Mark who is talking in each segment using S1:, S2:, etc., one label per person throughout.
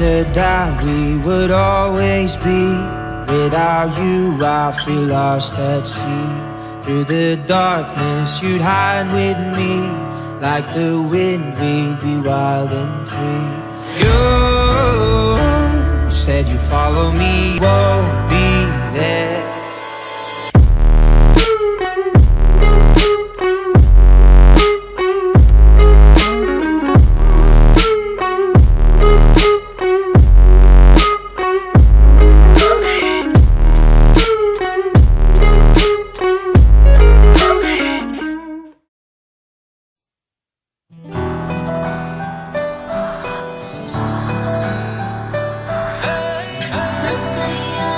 S1: said that we would always be. Without you I feel lost at sea. Through the darkness you'd hide with me. Like the wind we'd be wild and free. You said you'd follow me, won't be there.
S2: So say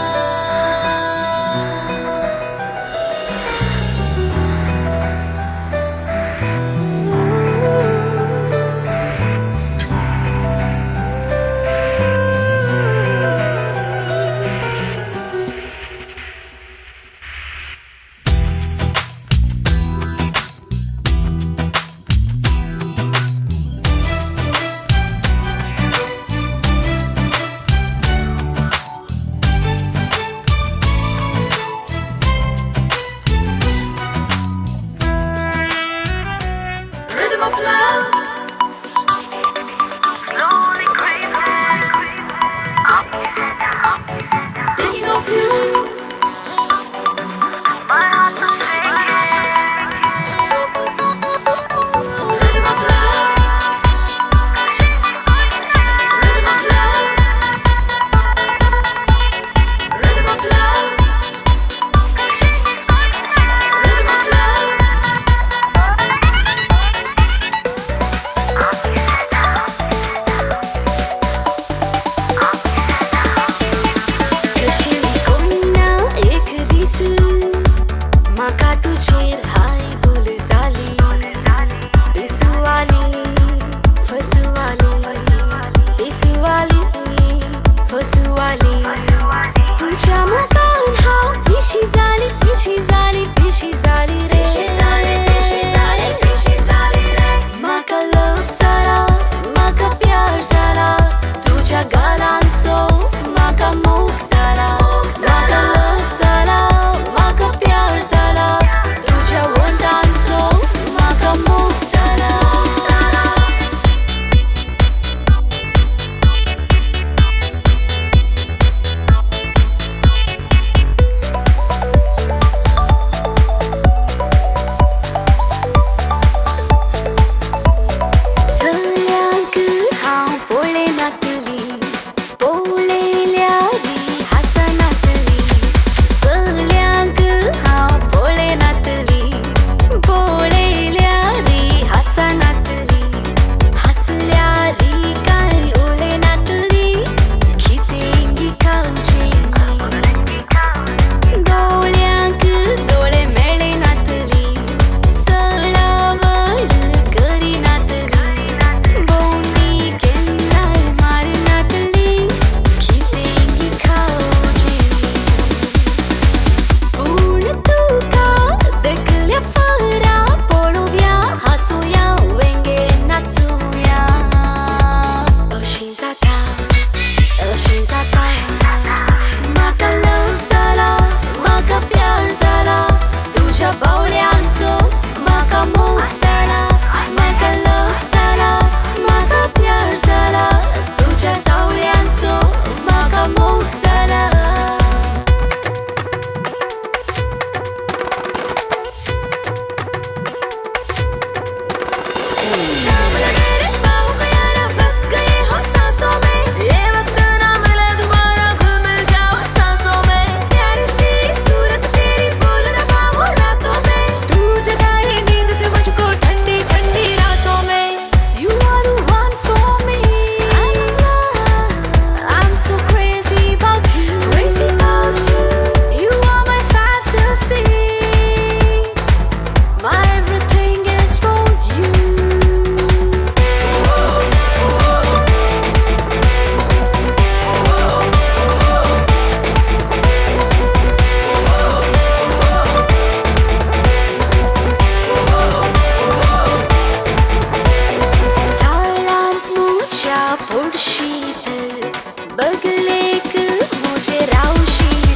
S2: बगलेक मुझे रावशी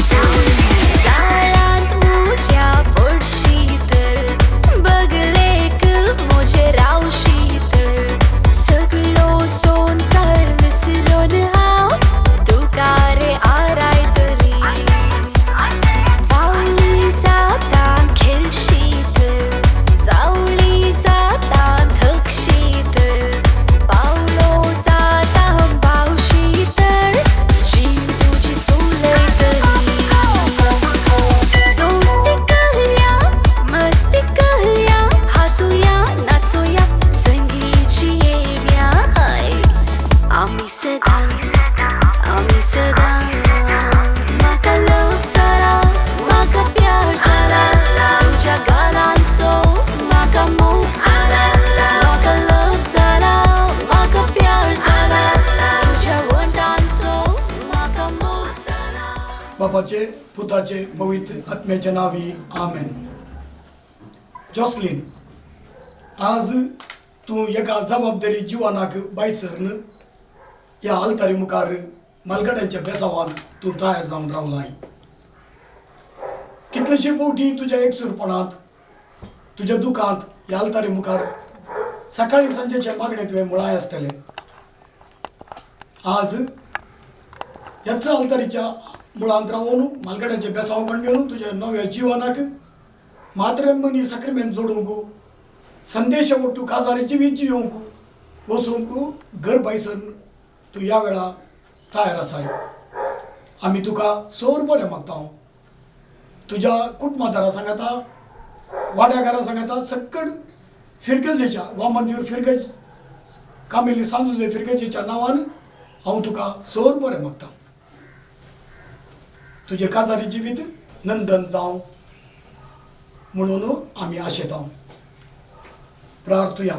S2: जाळांत मुझ्या पडशी तर बगलेक मुझे रावशी तर सगळो संसार विसरून हांव तुका रे आरायतली सावळी जातां खेळशी तर सावळी जातां थकशी तर पावलो जातां पावशी तर जीव तुजी फुलयतली दोस्ती करूया मस्ती करूया हासूया नाचूया संगीत जियेवया आमी सदां म्हाका लव जाला म्हाका प्यार जाला तुज्या गालांचो म्हाका मोग जाला म्हाका लव जाला म्हाका प्यार जाला तुज्या वंटांचो म्हाका मोग जाला.
S3: बापाचे पुताचे पवित्र आत्म्याच्या नावी आमेन. जॉसलिन, आज तू एका जबाबदारी जिवानाक बायसरन या आलतारी मुखार मालगड्यांच्या बेसावान तू तयार जावन रावलाय. कितलेशे फावटी तुज्या एकसूरपणांत तुज्या दुखांत या आलतारी मुखार सकाळी सांजेचे मागणे तुवें मुळाय आसतले. आज ह्याच आलतारीच्या मुळांत रावून मालगड्यांचे बेसावपण घेवन तुज्या नव्या जिवनाक मात्र मनी सक्रिमेंत जोडूंक संदेश ओट्टू काजारी जिवीत जियोंक वचूंक घर बायसन तू या वेळा तयार आसाय. आमी तुका सोर बरें मागता. तुज्या कुटुंबादारा सांगाता वाड्याकारा सांगाता सकट फिरगजेच्या वामनदेव फिरगज कामिली सांजुजे फिरगजेच्या नांवान हांव तुका सोर बरें मागता. तुजे काजारी जिवीत नंदन जावं म्हणून आमी आशेता. प्रार्थुया.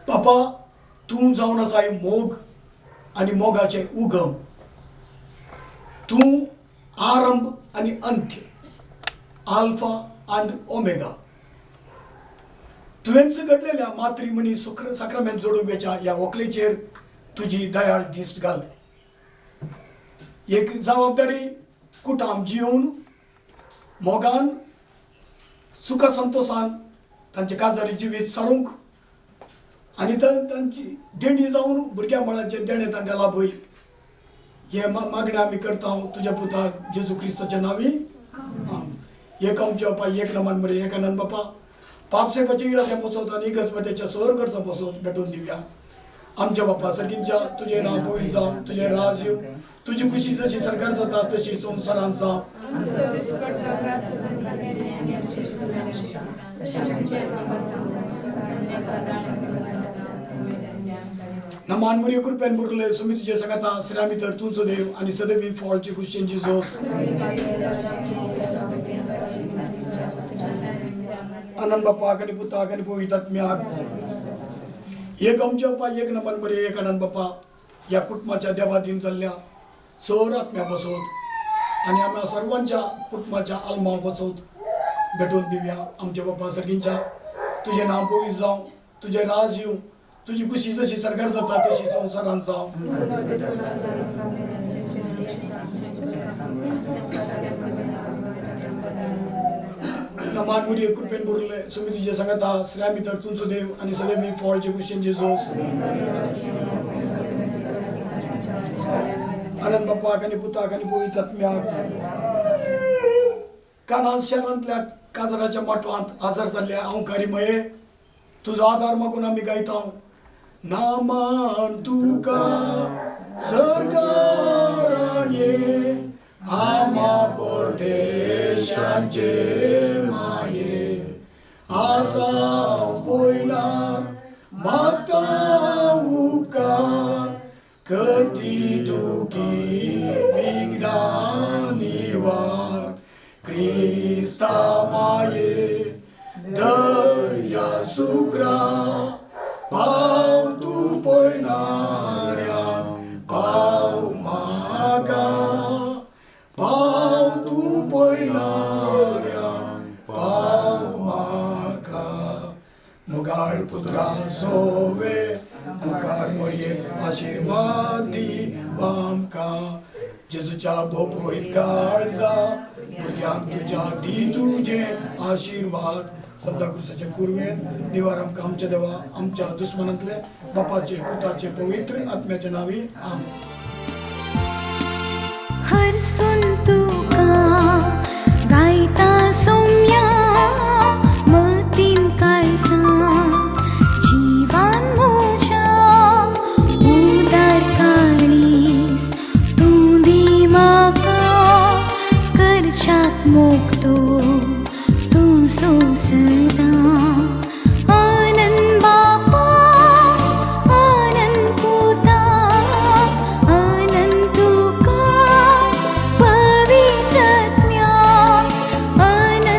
S3: बापा, तू जावन आसाय मोग आनी मोगाचे उगम. तू आरंभ आनी अंत्य, आल्फा आनी ओमेगा. तुवेंच घडलेल्या मातृमणी साक्रामेंत जोडूंबेच्या ह्या व्हंकलेचेर तुजी दयाळ दिश्ट घाल. एक जबाबदारी कुटाम जियोवन मोगान सुख संतोषान तांचे काजारी जिवीत सारूंक आनी तांची देणी जावन भुरग्या बाळांचे देणे तांकां लाभय हे मागणें आमी करता तुज्या पुता जेजू क्रिस्ताच्या नांवी. एक आमच्या बापा एक नमान मरे एक आनंद बापा पाप सेवाच्या इराद्या पोचवत आनी गजमतेच्या सर करचा पोचवत भेटून दिवया. आमच्या बापा सगळींच्या तुझे नाव पवित्र जावं, तुझे राज येवं, तुझी खुशी जशी सरकार जाता तशी संवसारांत जावं. नमान मुरी कृपेन बुरले सुमी तुझे सांगता श्रामी तर तुझो देव आणि सदैवी फॉलची खुशेन जिजोस. आनंद बाप्पा आणि पुता आणि पवित्र आत्म्याक एक आमच्या बाप्पा एक नमान मरे एक आनंद बाप्पा या कुटुंबाच्या देवाधीन चालल्या सोर आत्म्या बसवत आणि आम्हा सर्वांच्या कुटुंबाच्या आल्मा बसवत भेटून दिव्या. आमच्या बाप्पा सगळींच्या तुझे नाव पवित्र जावं, तुझे राज येवं, तुझी खुशी जशी सरकार जाता तशी संवसारांत जावं. नमान मुरी कृपेन बुरले सुमी तुझे सांगता श्रामी तर तुझो देव आणि सदैवी फॉलची खुशेन जिजोस. आनंद बाप्पा आणि पुता आणि पवित्र आत्म्याक कानान शहरांतल्या काजराच्या माटवांत आजार जाल्ल्या अवकारी मये तुजो आदार मागून आमी गायता. नामान तुका सरकारान ये आमा परदेशांचे माये आसा पयनार मागता उपकार कती दुखी विघ्नां निवार क्रिस्ता माये दर्या सुग्रा पाव तू पयनाऱ्याक पाव म्हाका पाव तू पयनाऱ्याक पाव म्हाका. मुगाळ पुत्रा सोवे मुखार मोये आशीर्वाद दी आमकां जेजूच्या भोपोईत काळजा भुरग्यांक तुज्या दी तुझे आशीर्वाद संता क्रुसाचे कुरवेन निवार आमकां आमच्या देवा आमच्या दुस्मनांतले बापाचे पुताचे पवित्र आत्म्याचे नावी आमेन.
S2: हरसून तुका गायता सोम्या मतीन काळजा जिवान म्हज्या उदार काळीज तूं दी म्हाका करच्याक मोगतो तूं सदां आनंद बापा आनंद पुता आनंद तुका पवित्र आत्म्या आनंद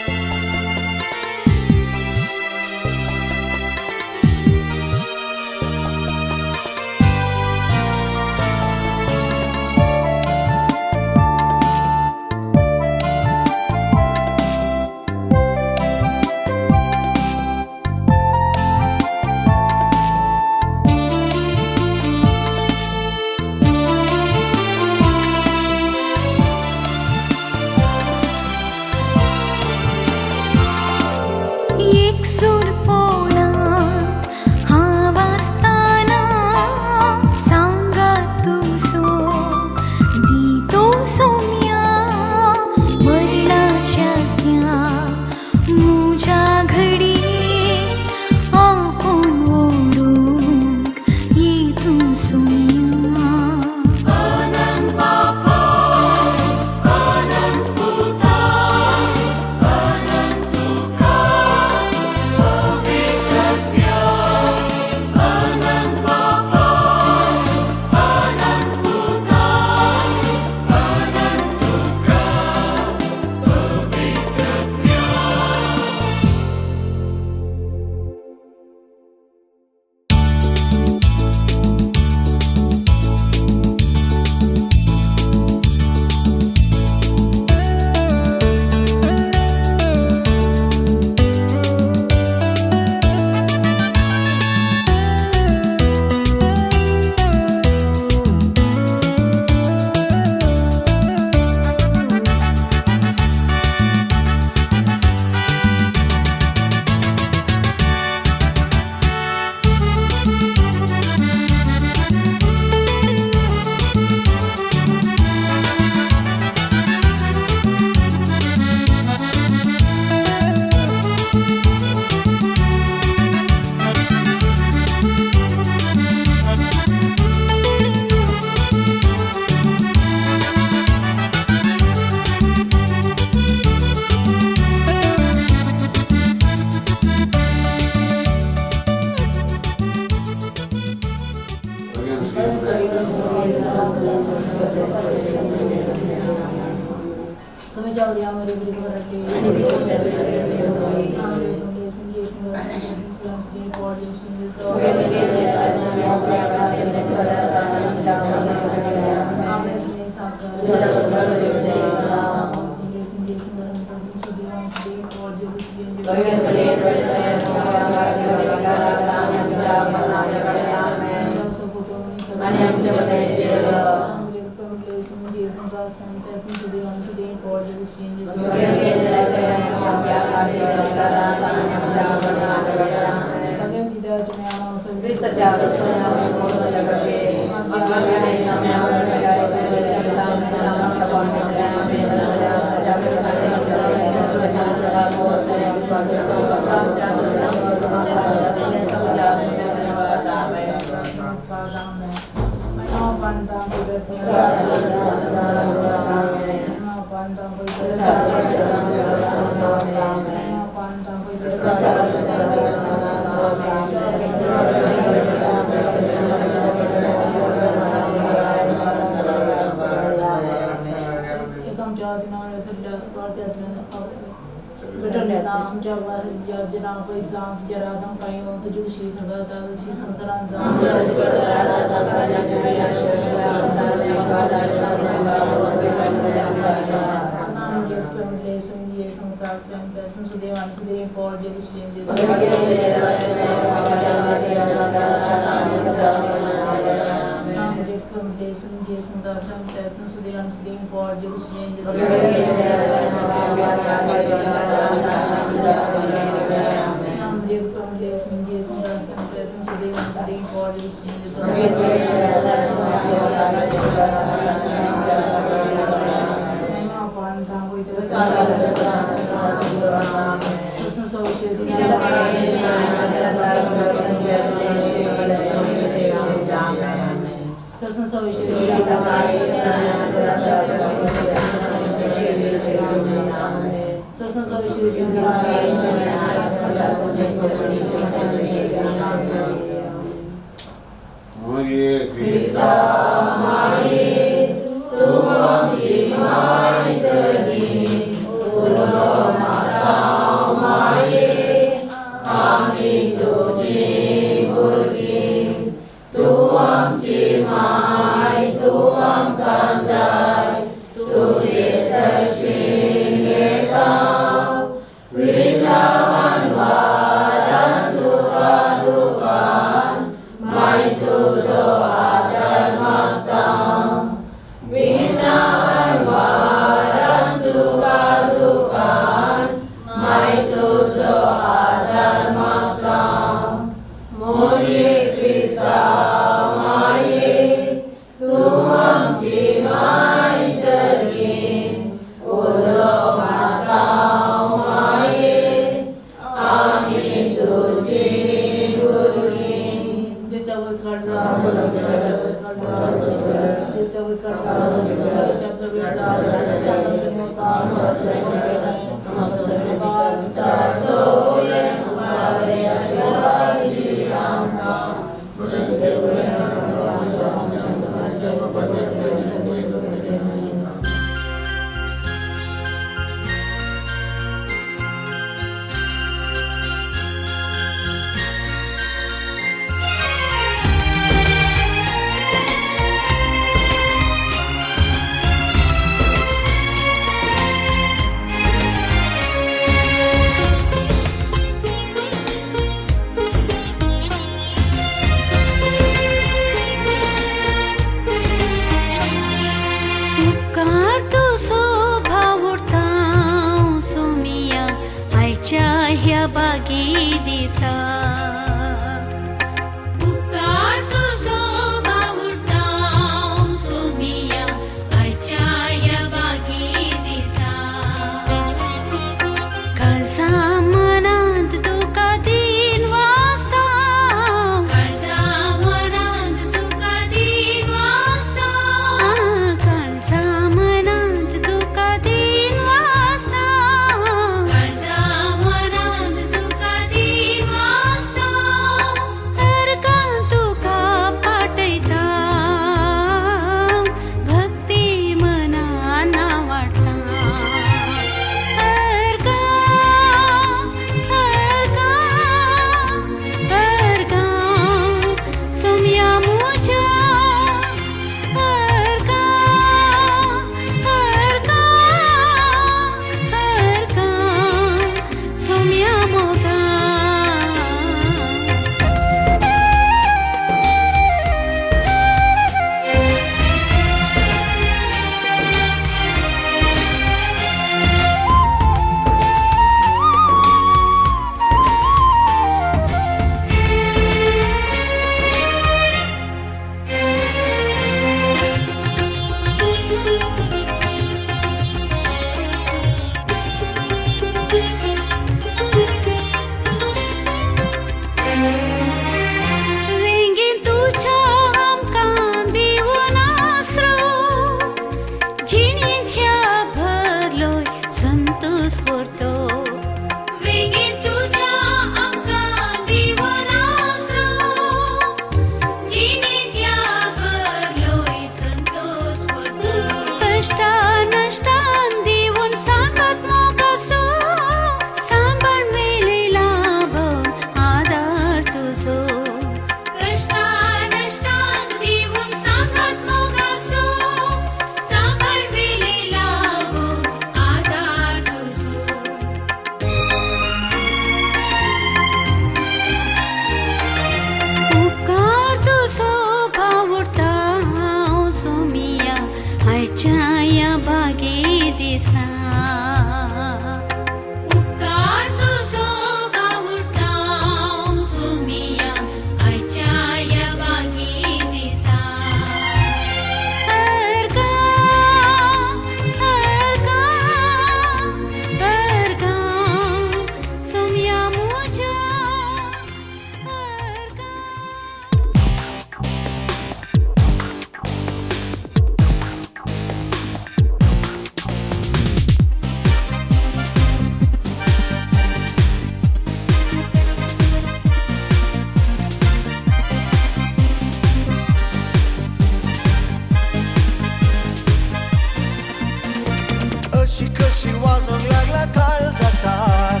S4: वाजूंक लागला काळजातार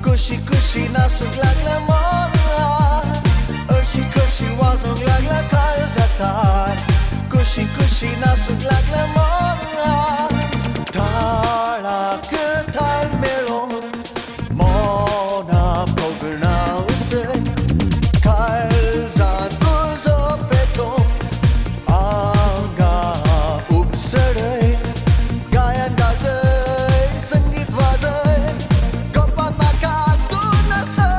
S4: कशी कशी नाचूंक लागला मन आज अशी कशी वाजूंक लागला काळजातार कशी कशी नाचूंक लागला मन आज थाळाक थाळ मेळोन मोना पगणा उसय काळजांत तुजो पेटोवन आंगा उपसडय गायन गाजय संगीत वाजय गप्पात म्हाका तूं नसय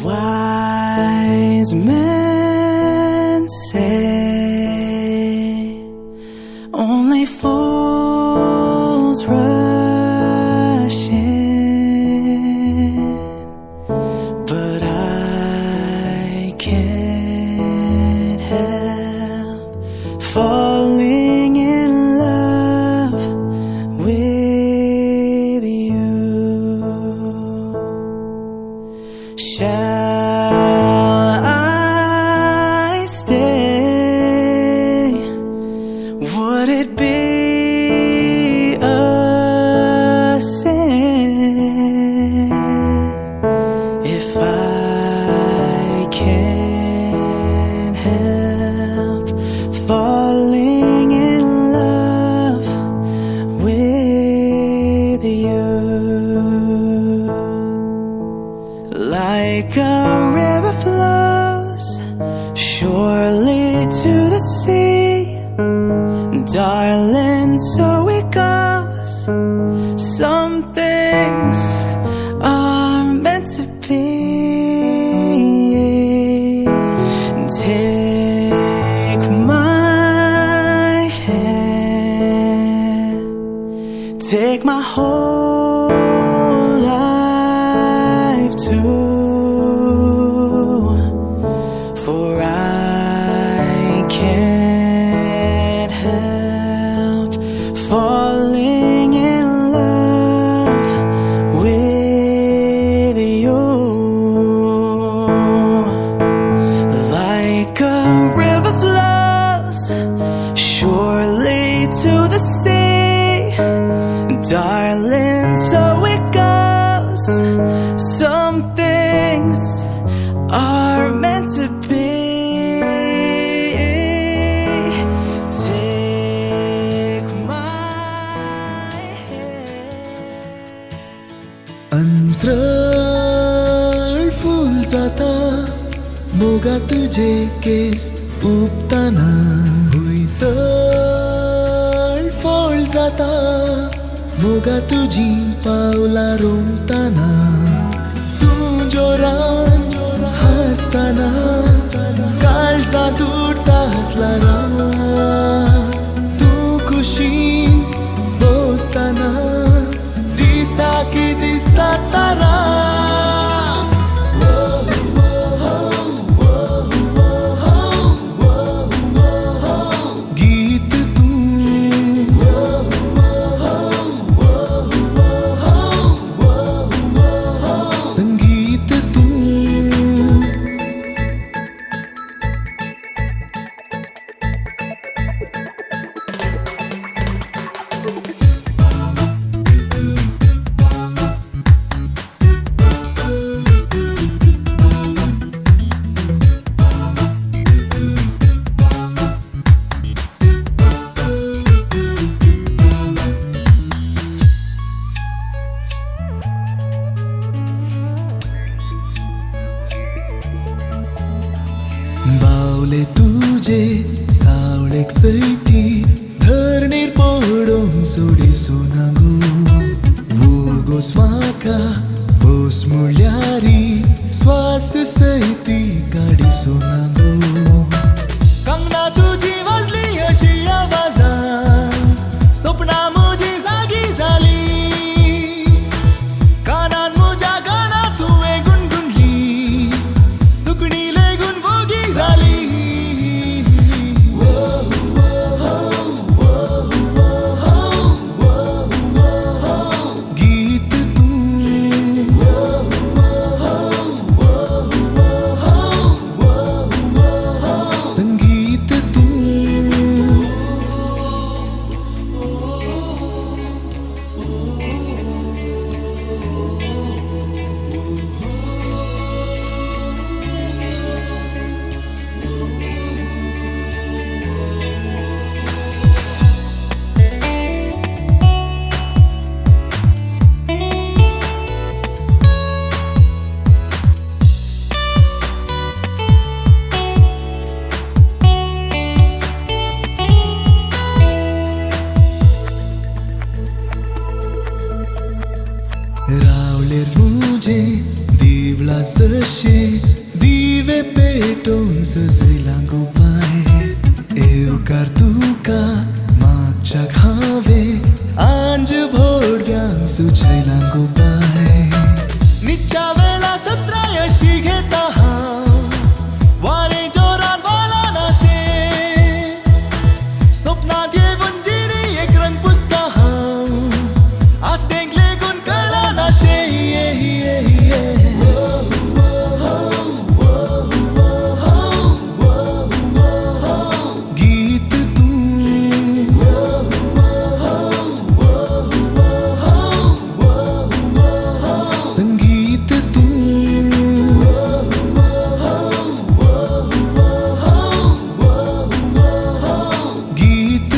S1: Wise men say only fools rush in, but I can't help falling in love with you. Shall I stay? Would it be a sin if I can't help falling in love with you? Like a river flows surely to the sea, darling, so it goes. Some things are meant to be. Take my hand, take my whole life too, for I can't help falling in love with you. Like a river flows surely to the sea, darling, so it goes. Some things are meant to be. Take my hand.
S4: अंतराळ फूल जाता मोगा तुझे केस उपताना भुंयतळ फळ जाता मोगा तुझी पावला रोमताना तूं जोरान हासताना काळजांत उडटा हातला तूं खुशीन बोसताना दिसाकी दिसता तारा गीत तूं संगीत तूं बावले तुझे सावळेक सैती धरणीर पडोवंक सोडी सोनागो वोगोस म्हाका बोस म्हळ्यारी स्वास सैती काडी सोनागो कंगना तुजी वाजली अशी आवाजान सपना म्हजी जागी जाली कानान म्हज्या गाणा तुवें गुणगुणली सुकणी लेगून भोगी जाली शिवे पेटोन सजयला गो पाय येवकार तुका मागच्या घावे आंज भोडव्यांक सुचयला गो पाय निच्या वेळा सत्रा यशी घेता हांव वारे जोरान बोला नाशे स्वप्नात येवन जिणी एक रंग पुसता हांव आस्तेंक लेगून कळला नाशे गीत संगीत गीत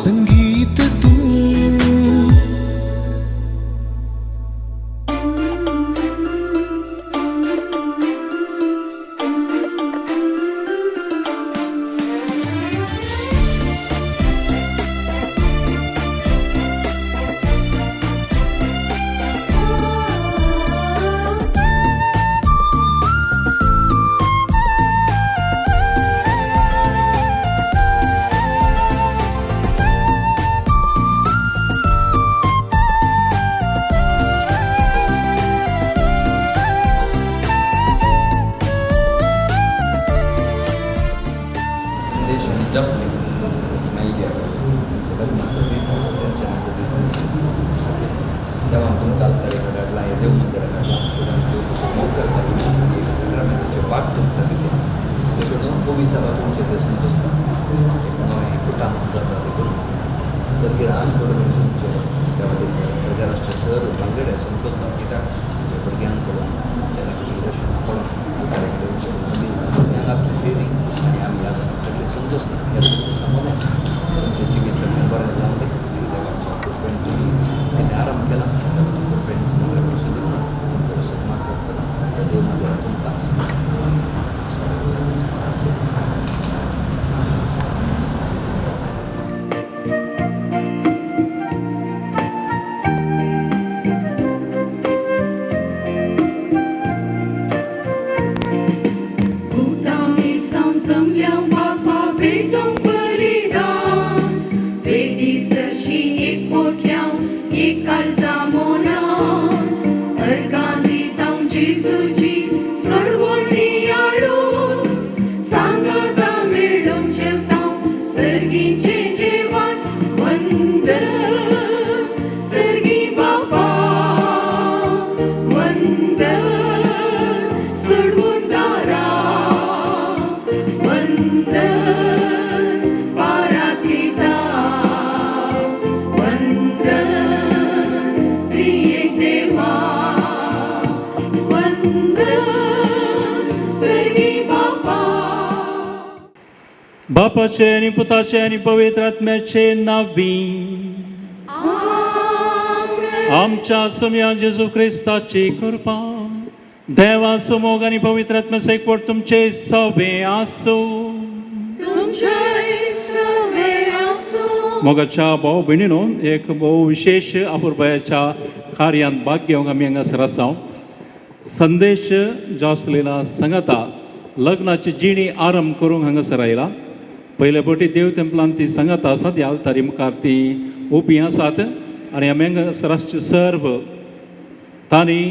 S4: संगीत
S5: Jocelyn, Ismail Dia, लग्नाचं दिसाच त्यांच्यानं दिसाच तेव्हा तुम घालताले घडला हे देव मंदिर घडला मोग करता एका संग्रामाचे बाग तुमचा तिथे त्याच्याकडून पोलिसाला तुमचे ते संतोषता हे कुटाम जाता ते करून सर्गे राज बरोबर तुमचे त्यामध्ये सर्गे राष्ट्र सर बांगड्या संतोषता कित्याक त्यांच्या भुरग्यांकडून त्यांच्या रक्षण पडून ज्ञान असले सेरी आणि आम्ही आज सगळे संतोषता या संतोषामध्ये तुमच्या जीवित सगळं बरं जाऊन दे आणि देवाच्या कृपेने तुम्ही तिथे आराम केला देवाच्या कृपेनेच मला वर्ष दिलं वर्षात मार्ग असताना त्या देवामध्ये तुमचा
S6: बापाचे आणि पुताचे आणि पवित्र आत्म्याचे नावी आमच्या सम्या जेजू ख्रिस्ताची कृपा देवा समोग आणि पवित्र आत्म्याचे एकवट तुमचे सवे आसो मोगाच्या भाऊ भयणीनो एक बहु विशेष अपूर्वयाच्या कार्यांत भाग घेवंक आमी हांगासर आसा संदेश जॉसलिना सांगता लग्नाची जिणी आरंभ करूंक हांगासर आयला पयले फावटी देव तेंपलांत ती सांगता आसात ह्या अल्तारी मुखार ती उबी आसात आनी आमी हांगासराचे सर्व तांणी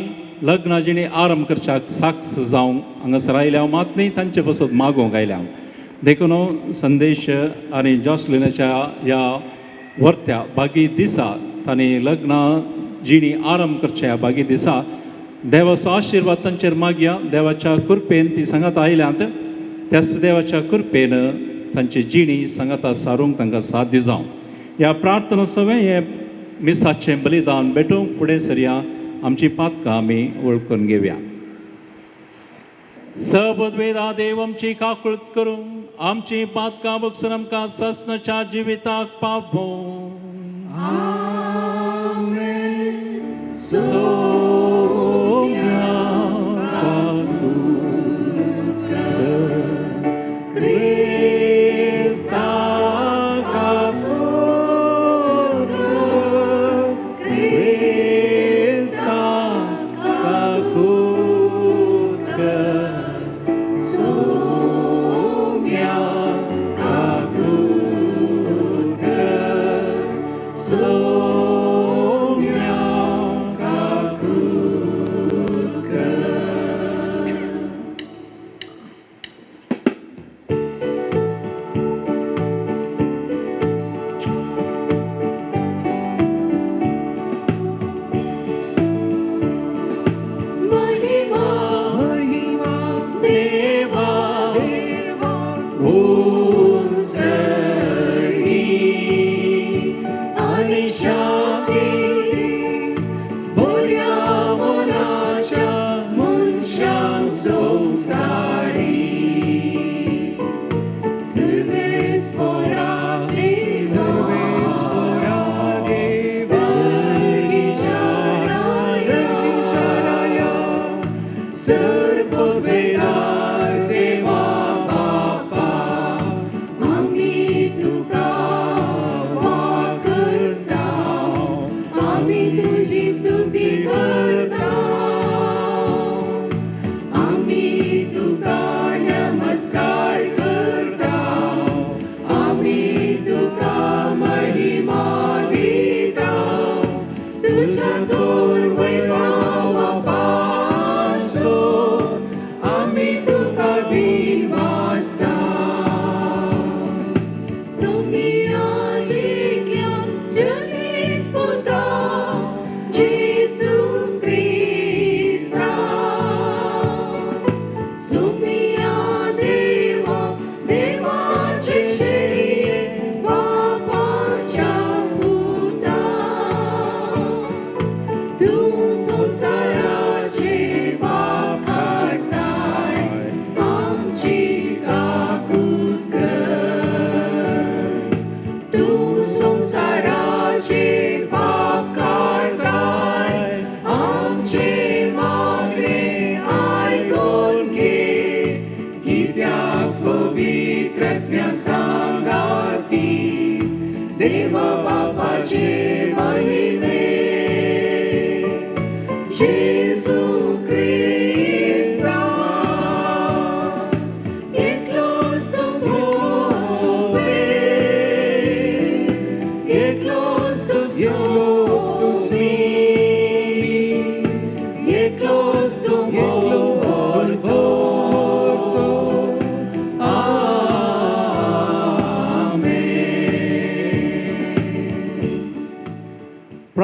S6: लग्ना जिणी आरंभ करच्याक साक्ष जावंक हांगासर आयल्या मात न्ही तांचे पासून मागोवंक आयल्या देखून संदेश आनी जॉसलिनाच्या ह्या वर्त्या बागी दिसा तांणी लग्ना जिणी आरंभ करच्या ह्या बागी दिसा देवाचो आशिर्वाद तांचेर मागया देवाच्या कृपेन ती सांगत आयल्यांत त्याच देवाच्या कृपेन तांची जिणी सांगता सारूंक तांकां साध्य जावं ह्या प्रार्थना सगळें हे मिसाचें बलिदान भेटोवंक फुडें सरया आमची पातकां आमी वळखून घेवया सबद्वेदा देव आमची काकुळत करून आमची पातकां बगसून आमकां सस्नच्या जिविताक पावो
S2: Christ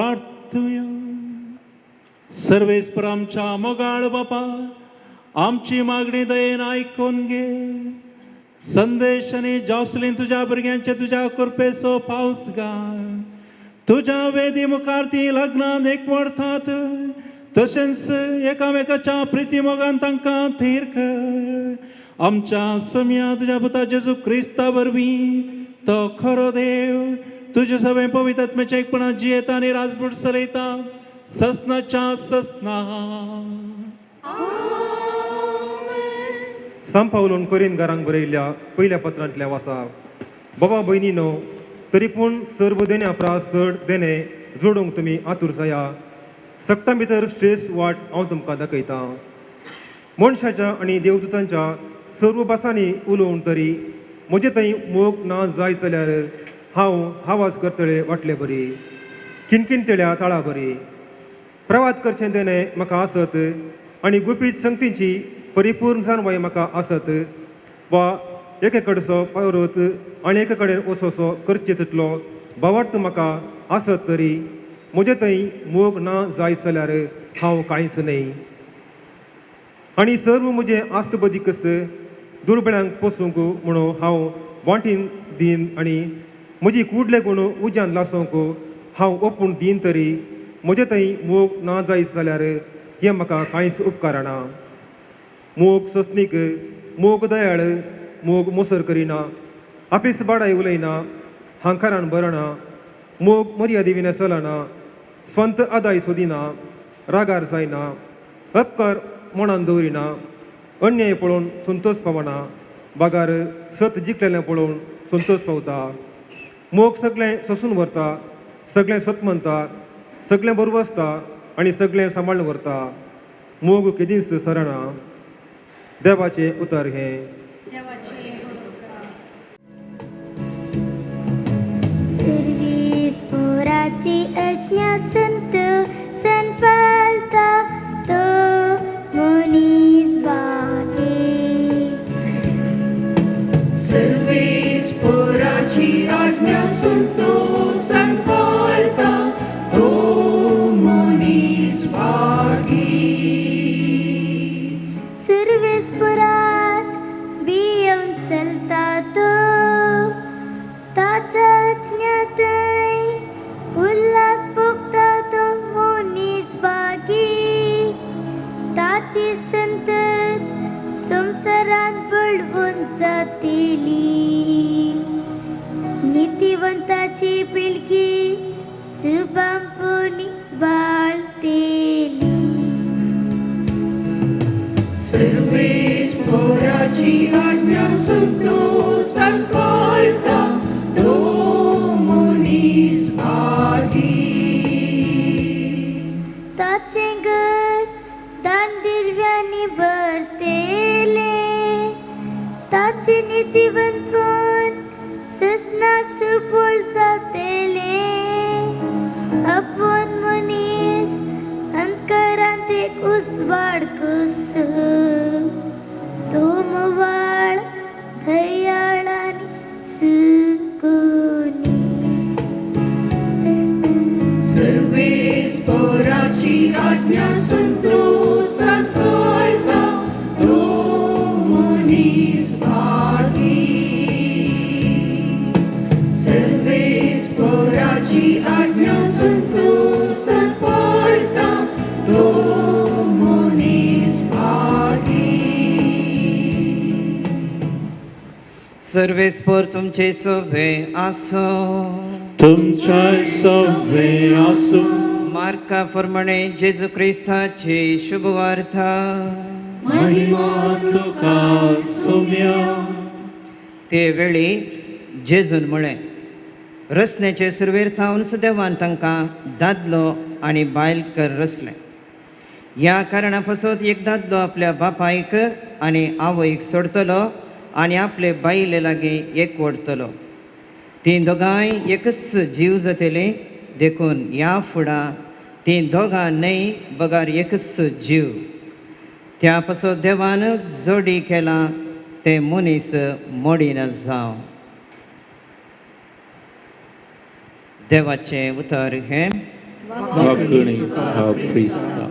S6: प्रार्थुया. सर्वेस्पर आमच्या मोगाळ बापा, आमची मागणी दयेन ऐकून घे. संदेश आणि जॉसलीन तुझ्या भुरग्यांचे तुझ्या कृपेचो पावस घाल. तुझ्या वेदी मुखार ती लग्नात एकवटतात, तशेंच एकामेकाच्या प्रिती मोगान तांकां थीर कर. आमच्या समिया तुझ्या पुता जेजू क्रिस्ता वरवीं तो खरो देव तुझे सगळे पवित्र आत्म्याच्या एकपणात जियेता आनी राजपूट चलयता ससनाच्या ससना.
S7: सांत पावलोन कोरिंथकारांक बरयल्ल्या पयल्या पत्रांतल्या वाचा. बाबा भयणीनो, तरी पूण सर्व देण्या प्रास चड देणे जोडूंक तुमी आतूर जाया. सक्तां भितर श्रेश्ठ वाट हांव तुमकां दाखयतां. मनशाच्या आनी देवदूतांच्या सर्व भासांनी उलोवन तरी म्हजे थंय मोग ना जाय जाल्यार हांव आवाज करतले वाटले बरी, किनकिनतल्या ताळा बरी. प्रवाद करचें देणे म्हाका आसत आनी गुपीत संगतीची परिपूर्ण जाणवाय म्हाका आसत. वा एके कडचो पर्वत आनी एके कडेन वचोसो करचे तितलो भावार्थ म्हाका आसत तरी म्हजे थंय मोग ना जाय जाल्यार हांव कांयच न्हय. आनी सर्व म्हजे आस्त बदीकस दुर्बळ्यांक पोसूंक म्हणून हांव वांटीन दीन आनी म्हजी कुडले गुण उज्यान लासूंक हांव ओपून दीन तरी म्हजे थंय मोग ना जाय जाल्यार हें म्हाका कांयच उपकारना. मोग ससनीक, मोग दयाळ, मोग मोसर करिना, आपिस बाडाय उलयना, हांकारान बरना, मोग मर्यादेविने चलना, स्वंत आदाय सोदिना, रागार जायना, अपकार मनान दवरिना, अन्याय पळोवन संतोष पावना, बागार सत जिखलेलें पळोवन संतोष पावता. मोग सगळें सोसून व्हरता, सगळें सत म्हणटा, सगळें बरोबर आसता आनी सगळें सांबाळून व्हरता. मोग केदींच सरना. देवाचें उतर हें.
S2: सर्वेस्पराची अज्ञा संत संपाळता तो मनीस भागे.
S8: सर्वेस्पराची आज्ञा संतो संपाळता तो मनीस भागी.
S2: सर्वेस्परात बियेवन चलता तो ताचा अज्ञाताय उल्हास भोगता तो मनीस भागी. ताची संतत संवसारांत बळवून जातली. नितिवंताची पिळगी सुबांपोनी बाळतेली.
S8: सर्वेस्पराची आज्ञा संतो संपाळता तो मनीस भागी.
S2: ताचें घर दान दिव्यांनी भरतेले. ताचे नितिवंतपण ससनाक सुपळ जातेले. आपूण मनीस अंतकारांत एक उजवाड कस तो मोवाळ दयाळ आनी सुकोनी.
S8: सर्वेस्पराची आज्ञा संतो संपाळता तो मनीस भागी. सर्वेस्पराची आज्ञा संतो संपाळता तो मनीस भागी.
S9: सर्वेस्पर तुमचे सोबे आसो.
S6: तुमच्या सभे आसू.
S9: मार्का प्रमाणे जेजू क्रिस्ताची शुभवार्ता.
S6: महिमा तुका सोम्या.
S9: ते वेळी जेजून म्हळें, रस्त्याचे सुरवेर थावन देवान तांकां दादलो आनी बायलकर रचलें. ह्या कारणा पासून एक दादलो आपल्या बापायक आनी आवयक सोडतलो आनी आपले बायले लागीं एकवटतलो. तीं दोगांय एकच जीव जातलीं. देखून ह्या फुडां तीं दोगां न्हय बगार एकच जीव. त्या पासून देवान जोडी केला ते मनीस मोडीन जावं. देवाचें उतर हें.
S6: वाकणी तुका प्रिस्ता.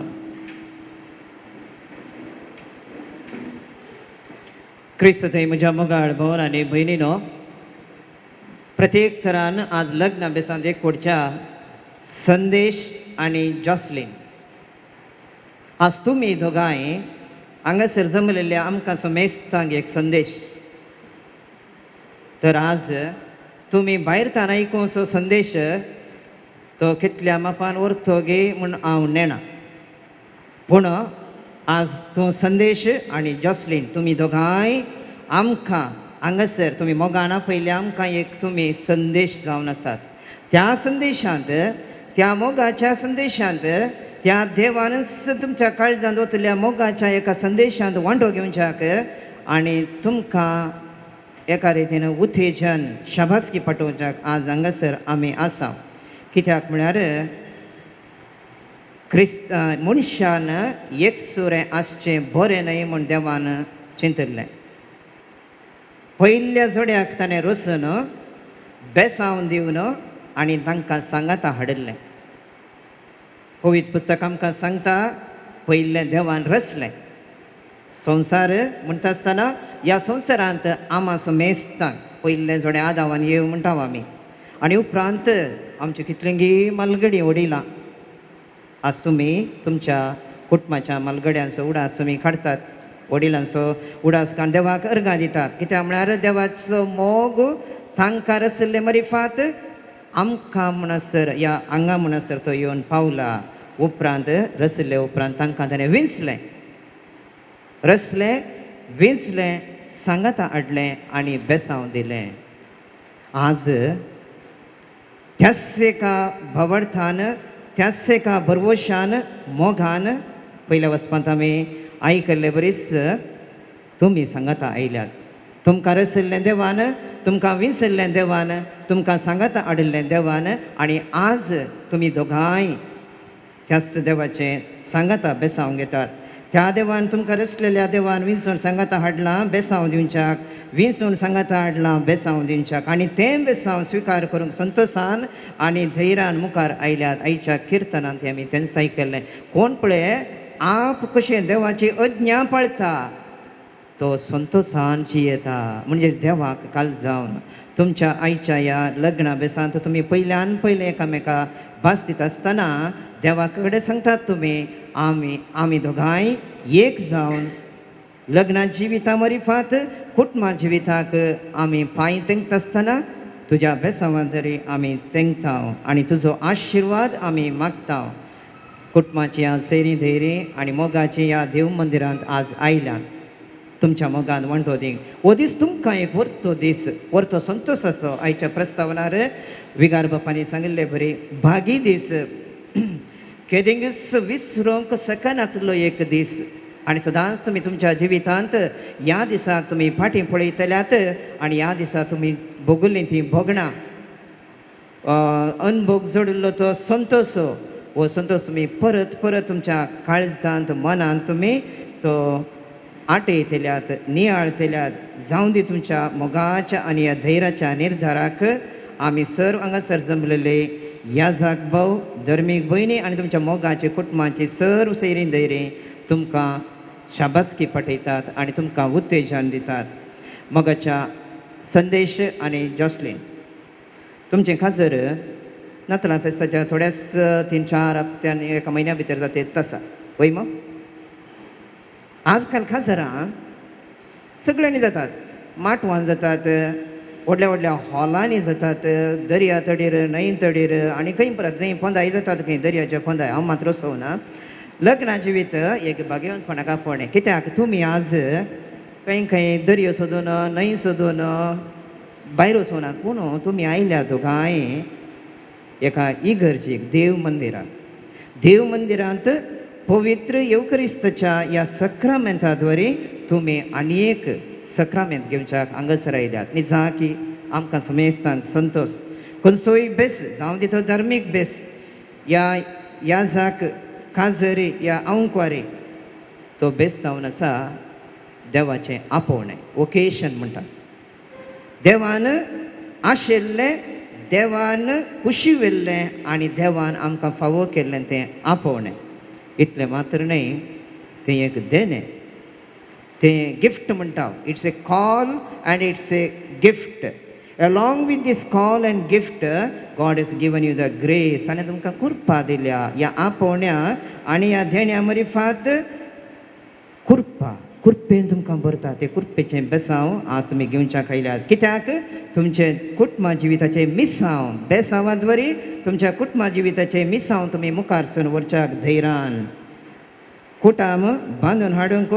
S9: क्रिस्त थंय म्हज्या मोगाळ भावान आनी भयणीनो, प्रत्येक तरान आज लग्न बेसांत एकवटच्या संदेश आनी जॉसलीन, आज तुमी दोगांय हांगासर जमलेल्या आमकां मेस्तांक एक संदेश. तर आज तुमी भायरतान आयकुंचो संदेश तो कितल्या मापान व्हरतो गे म्हूण हांव नेना, पूण आज तो संदेश आनी जॉसलीन तुमी दोगांय आमकां हांगासर तुमी मोगाना पयले आमकां एक तुमी संदेश जावन आसात. त्या संदेशांत, त्या मोगाच्या संदेशांत, त्या देवान तुमच्या काळजांत वतल्या मोगाच्या एका संदेशांत वांटो घेवच्याक आनी तुमकां एका रितीन उतेजन शाबासकी पाठोवच्याक आज हांगासर आमी आसा. कित्याक म्हळ्यार मनशान एकसुरें आसचें बरें न्हय म्हूण देवान चिंतल्लें. पयल्या जोड्याक ताणें रोसून बेसांव दिवन आनी तांकां सांगाता हाडिल्लें. पवित्र पुस्तक आमकां सांगता पयलें देवान रचलें संवसार म्हणटा आसतना ह्या संवसारांत आमाचो मेस्तांक पयलें जोडें आदावान येव म्हणटा आमी. आनी उपरांत आमची कितलींगी मालगडी ओडिलां. आज तुमी तुमच्या कुटुंबाच्या मालगड्यांचो उडास तुमी काडटात, वडिलांचो उडास काडून देवाक अर्गां दितात. कित्याक म्हळ्यार देवाचो मोग तांकां रचल्ले मरिफात आमकां म्हणसर या हांगा म्हणसर तो येवन पावला. उपरांत रचले उपरांत तांकां ताणें विंचलें, रचलें, विंचलें, सांगाता हाडलें आनी बेसांव दिलें. आज त्याच एका भवर्थान, त्याच एका बरवशान, मोगान पयल्या वचपांत आमी आयकल्लें बरीच तुमी सांगाता आयल्यात. तुमकां रचयल्लें देवान, तुमकां विंचल्लें देवान, तुमकां सांगाता हाडिल्लें देवान आनी आज तुमी दोगांय त्याच देवाचें सांगाता बेसांव घेतात. त्या देवान तुमकां रचलेल्या देवान विंचून सांगाता हाडलां बेसांव दिवच्याक, विंचून सांगाता हाडलां बेसांव दिवच्याक आनी तें बेसांव स्विकार करूंक संतोशान आनी धैर्यान मुखार आयल्यात. आयच्या किर्तनांत आमी तेंच आयकल्लें. कोण पळय आप कशें देवाची अज्ञा पाळटा तो संतोशान जियेता. म्हणजे देवाक काल जावन तुमच्या आयच्या ह्या लग्ना बेसांत तुमी पयल्यान पयले एकामेका भास दिता आसतना देवा कडेन सांगतात तुमी आमी दोगांय एक जावन लग्ना जिविता मरिफात कुटुंबा जिविताक आमी पांय तेंकता आसतना तुज्या बेसांवांत तरी आमी तेंकताव आनी तुजो आशिर्वाद आमी मागताव. कुटुंबाची ह्या सैरी धैर्य आनी मोगाची ह्या देव मंदिरांत आज आयल्यात. तुमच्या मोगान वांटो दी हो दीस तुमकां एक वर्तो दीस, वर्तो संतोशाचो. आयच्या प्रस्तावनार विगार बापानी सांगिल्ले बरी भागी दीस, केदेंगस विसरूंक सकनातलो एक दीस. आनी सदांच तुमी तुमच्या जिवितांत ह्या दिसाक तुमी फाटीं पळयतल्यात आनी ह्या दिसा तुमी भोगुल्लीं तीं भोगणां अनभोग जोडिल्लो तो संतोश, हो संतोश तुमी परत परत तुमच्या काळजांत मनांत तुमी तो आटयतल्यात, नियाळतल्यात. जावं दी तुमच्या मोगाच्या आनी ह्या धैर्याच्या निर्धाराक आमी सर्व हांगासर जमलेले याजाक भाव, धर्मीक भयणी आनी तुमच्या मोगाचे कुटुंबाची सर्व सैरीन धैर्य तुमकां शाबासकी पाठयतात आनी तुमकां उत्तेजन दितात. मोगाच्या संदेश आनी जॉसलीन तुमचें खाजर नातलां फेस्ताच्या थोड्याच 3-4 हप्त्यांनी एका म्हयन्या भितर जाता तसा वय मग. आजकाल खाजरां सगळ्यांनी जातात, माटवान जातात, व्हडल्या व्हडल्या हॉलांनी जातात, दर्या तडीर, न्हंय तडीर आनी खंय परत न्हंय पोंदाय जातात, खंय दर्याच्या पोंदाय. हांव मात्र वचोना. लग्ना जिवीत एक भाग्यवंतपणाक आपोवणें. कित्याक तुमी आज खंय खंय दर्यो सोदून, न्हंय सोदून भायर वचोनात, पूण तुमी आयल्या दोगांय एका इगर्जेक, देव मंदिराक. देव मंदिरांत पवित्र येवकरिस्ताच्या ह्या सक्रामेंताद्वारे तुमी आनी एक सक्रामेंत घेवच्याक हांगासर आयल्यात. न्ही जा की आमकां समेस्तांक संतोश. खंयचोय बेस जावं दी तो धार्मीक बेस ह्या जाक काजरी या अंकवारी तो बेस जावन आसा देवाचें आपोवणें, ओकेशन म्हणटा. देवान आशिल्लें देवान खुशी वेल्लें आनी देवान आमकां फावो केल्लें तें आपोवणें. इतलें मात्र न्ही, तें एक देणें, तें गिफ्ट म्हणटा. It's a call end it's a gift. Along with this call and gift, God has given you the grace. आनी तुमकां कृपा दिल्या ह्या आपोवण्या आनी ह्या देण्या मरिफात कृपेन तुमकां भरता. ते कृपेचें बेसांव आज तुमी घेवच्या खायल्यात. कित्याक तुमचे कुटुंबा जिविताचे मिसांव बेसांवाद्वरी तुमच्या कुटुंबा जिविताचे मिसांव तुमी मुखारसून व्हरच्याक धैर्यान कुटाम बांदून हाडूंक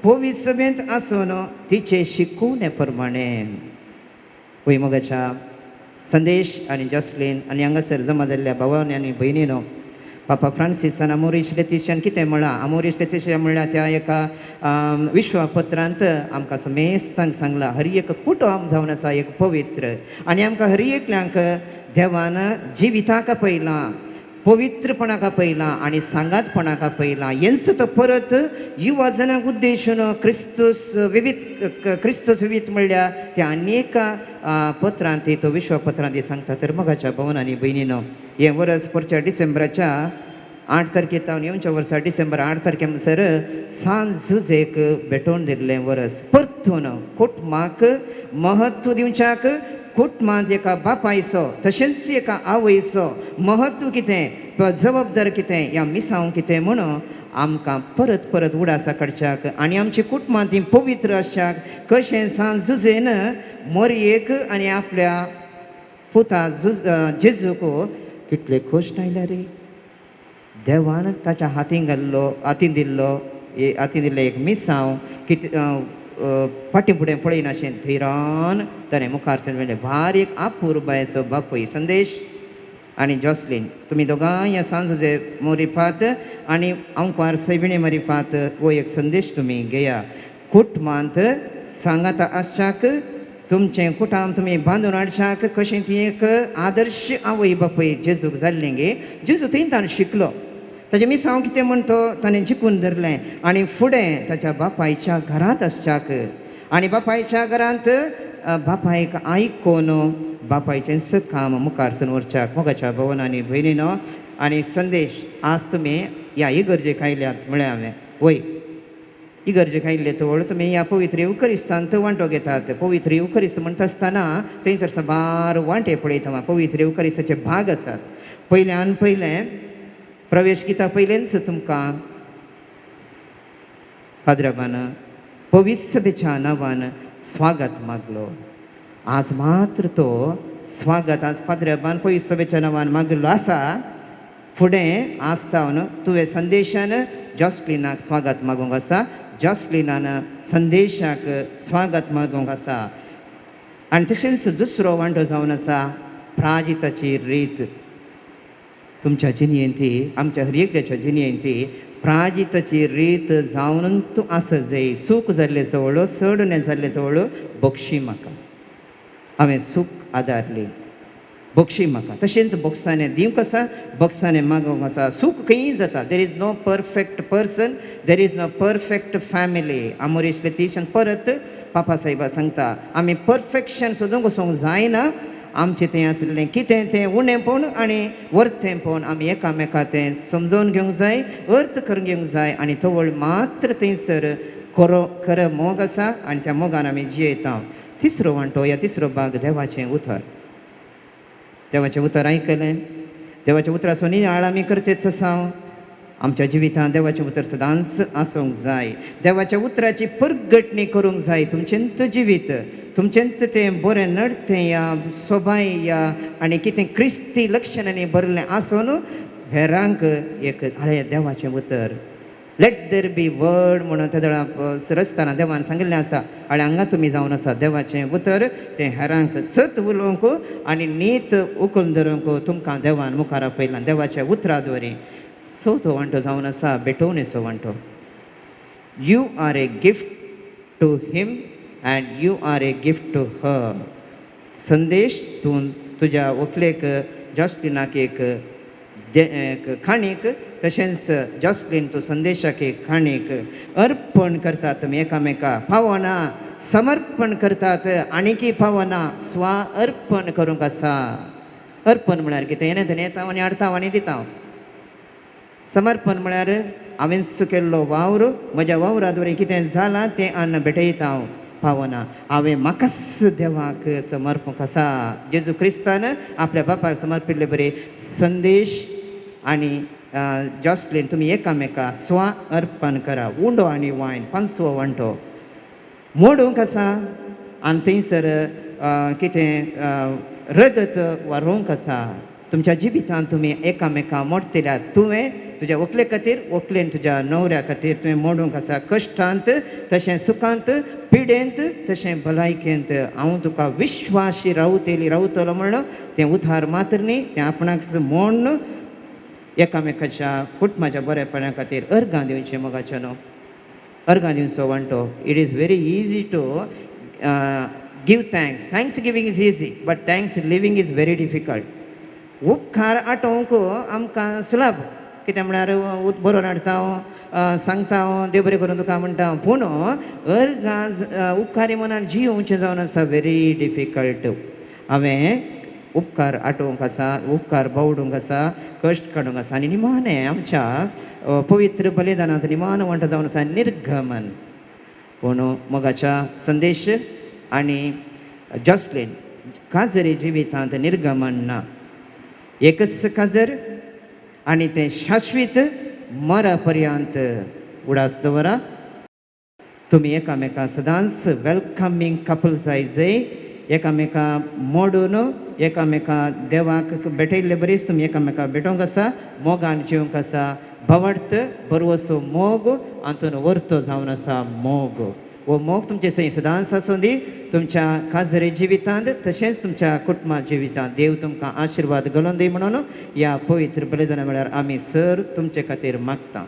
S9: पवित्र सभेंत आसून तिचे शिकवणे प्रमाणे. पळय मोगाच्या संदेश आनी जॉसलीन आनी हांगासर जमा जाल्ल्या भावांनी आनी भयणीनो, पापा फ्रांसीसान आमोरीश लेतिशान कितें म्हळां? आमोरीश लेतिशा म्हणल्यार त्या एका विश्वापत्रांत आमकां समेस्तांक सांगलां हर एक कुटुंब जावन आसा एक पवित्र. आनी आमकां हर एकल्यांक देवान जिविताक पळयलां, पवित्रपणाक पळयलां आनी सांगातपणाक पळयलां. हेंच तो परत युवाजनांक उद्देशून क्रिस्तूस विविध म्हणल्यार त्या अनेक पत्रांत तो विश्वपत्रांत सांगता. तर मोगाच्या भवनांनी भयणीनो, हें वर्स परच्या डिसेंबराच्या 8 तारखेर येवच्या वर्सा डिसेंबर 8 तारखे म्हणसर सांज झुजेक भेटोवन दिल्लें वर्स. परतून कुटुंबाक महत्व दिवच्याक, कुटुंबांत एका बापायचो तशेंच एका आवयचो महत्व कितें, जबाबदार कितें, ह्या मिसांव कितें म्हणून आमकां परत परत उडासा काडच्याक आनी आमची कुटुंबां ती पवित्र आसच्याक कशें सांज झुजेन मरयेक आनी आपल्या पुता जेजूक कितले खोश आयल्या रे. देवान ताच्या हातीन दिल्लो एक मिसांव कितें फाटीं फुडें पळयनाशें धैर्यान ताणें मुखार सरलें. भार एक आपुरबायचो बापूय. संदेश आनी जॉसलीन, तुमी दोगांय ह्या सांजुजे मरिफात आनी आंकवार सैबिणे मरिफात वो एक संदेश तुमी घेया. कुटुंबांत सांगात आसच्याक, तुमचें कुटुंब तुमी बांदून हाडच्याक कशें ती एक आदर्श आवय बापूय जेजूक जाल्लें गे. जेजू थंय ताणें शिकलो, ताचें मिसांव कितें म्हण तो ताणें जिखून धरलें आनी फुडें ताच्या बापायच्या घरांत आसच्याक आनी बापायच्या घरांत बापायक आयकोन बापायचें काम मुखार सून व्हरच्याक. मोगाच्या भवनांनी भयणीनो आनी संदेश, आज तुमी ह्या इगर्जेक आयल्यात म्हळ्यार हांवें वय इगर्जेक आयिल्ले तोळ तुमी ह्या पवित्र युकरिस्तांत वांटो घेतात. पवित्र युकरिस्त म्हणटा आसतना थंयसर साबार वांटे पळयता. पवित्र युकरिस्ताचे भाग आसात. पयल्यान पयलें प्रवेश किता पयलेंच तुमकां पाद्रबान पवित्र सभेच्या नांवान स्वागत मागलो. आज मात्र तो स्वागत आज पाद्रबान पवित्र सभेच्या नांवान मागलो आसा. फुडें आस्तावन तुवें संदेशान जॉसलीनाक स्वागत मागूंक आसा, जॉसलीनान संदेशाक स्वागत मागूंक आसा. आनी तशेंच दुसरो वांटो जावन आसा प्राजिताची रीत. तुमच्या जिणयेंती, आमच्या हर एकल्याच्या जिणयेंती प्राजिताची रीत जावनूच आसा जाय. सूख जाल्ले जवळ, चड जाल्ले जवळ बक्षी म्हाका, हांवें सूख आदारली, बक्षी म्हाका. तशेंच बक्षाने दिवंक आसा, बक्षाने मागोवंक आसा. सूख खंयी जाता. There is no perfect person, there is no perfect family. आमोरीश लेतिशान परत पापा साहेबा सांगता, आमी परफेक्शन सोदूंक वचोंक जायना. आमचें तें आसलें कितें तें उणेंपण आनी वर्तेंपण आमी एकामेका तें समजोवन घेवंक जाय, अर्थ करून घेवंक जाय. आनी तवळ मात्र थंयसर खरो मोग आसा आनी त्या मोगान आमी जियेता. तिसरो वांटो, ह्या तिसरो भाग देवाचें उतर. देवाचें उतर आयकलें. देवाच्या उतराचो नियाळ आमी करतेच आसा. आमच्या जिवितांत देवाचें उतर सदांच आसूंक जाय. देवाच्या उतराची परगटणी करूंक जाय. तुमचेंत जिवीत, तुमचेंत तें बरें नडतें या सोबाय या आनी कितें क्रिस्ती लक्षणांनी भरलें आसून हेरांक एक हाळें देवाचें उतर. लेट देर बी वर्ड म्हणून त्या दळा रस्ताना देवान सांगिल्लें आसा. आनी हांगा तुमी जावन आसा. देवाचें उतर तें हेरांक सत उलोवंक आनी नीत उखलून धरूंक तुमकां देवान मुखार आपयलां. देवाच्या उतरा द्वरी चवथो वांटो जावन आसा बेटोवणेचो वांटो. You are a gift to him and you are a gift to her. संदेश तूं तुज्या व्हंकलेक जॉसलीनाक एक खाणीक, तशेंच जॉसलीन तूं संदेशाक एक खाणीक अर्पण करतात. तुमी एकामेका फावना समर्पण करतात. आनीकी फावना स्वा अर्पण करूंक आसा. अर्पण म्हळ्यार कितें येणें तेणें येता आनी हाडटा आनी दिता समर्पण म्हळ्यार हांवें केल्लो वावर म्हज्या वावरांत वरें कितें जालां तें अन्न भेटयता हांव पावना हांवें म्हाकाच देवाक समर्पक आसा जेजू क्रिस्तान आपल्या बापायक समर्पिल्ले बरे संदेश आनी जॉस्लिन तुमी एकामेका स्वा अर्पण करा उंडो आनी वायन 5वो वंटो मोडूंक आसा आनी थंयसर कितें रगत वा रोंक आसा तुमच्या जिबितांत तुमी एकामेका मोडटल्यात तुवें तुज्या व्हंकले खातीर व्हंकलेन तुज्या न्हवऱ्या खातीर तुवें मोडूंक आसा कश्टांत तशें सुखांत पिडेंत तशें भलायकेंत हांव तुका विश्वासी रावतलो म्हणून तें उद्धार मात्र न्ही तें आपणाक मोडून एकामेकाच्या कुटुंबाच्या बरेपणा खातीर अर्गां दिवचें मोगाचें न्हू अर्गां दिवचो वंटो it is very easy to give thanks giving is easy but thanks living is very difficult उपकार आटोवंक आमकां सुलभ कितें म्हळ्यार बरोवन हाडटा हांव सांगता हांव देव बरें करून तुका म्हणटा पूण अर्गां उपकारी मनान जियोवचें जावन आसा व्हेरी डिफिकल्ट हांवें उपकार आटोवंक आसा उपकार बावडूंक आसा कश्ट काडूंक आसा आनी निमाणें आमच्या पवित्र बलिदानांत निमाण वंट जावन आसा निर्गमन पूण मोगाच्या संदेश आनी जॉस्लिन काजरी जिवितांत निर्गमन ना एकच काजर आनी तें शाश्वीत मरा पर्यंत उडास दवरा तुमी एकामेका सदांच वेलकमींग कपल जाय एकामेका मोडून एकामेका देवाक भेटयल्ले बरीच तुमी एकामेका भेटोवंक आसा मोगान जिवंक आसा भवडत बरवसो मोग आंतून वर्तो जावन आसा मोग वो मोग तुमचे सही सदांच आसूं दी तुमच्या काजरे जिवितांत तशेंच तुमच्या कुटुंबा जिवितांत देव तुमकां आशिर्वाद घालून दी म्हणून ह्या पवित्र बलिदाना वेळार आमी सर तुमचे खातीर मागता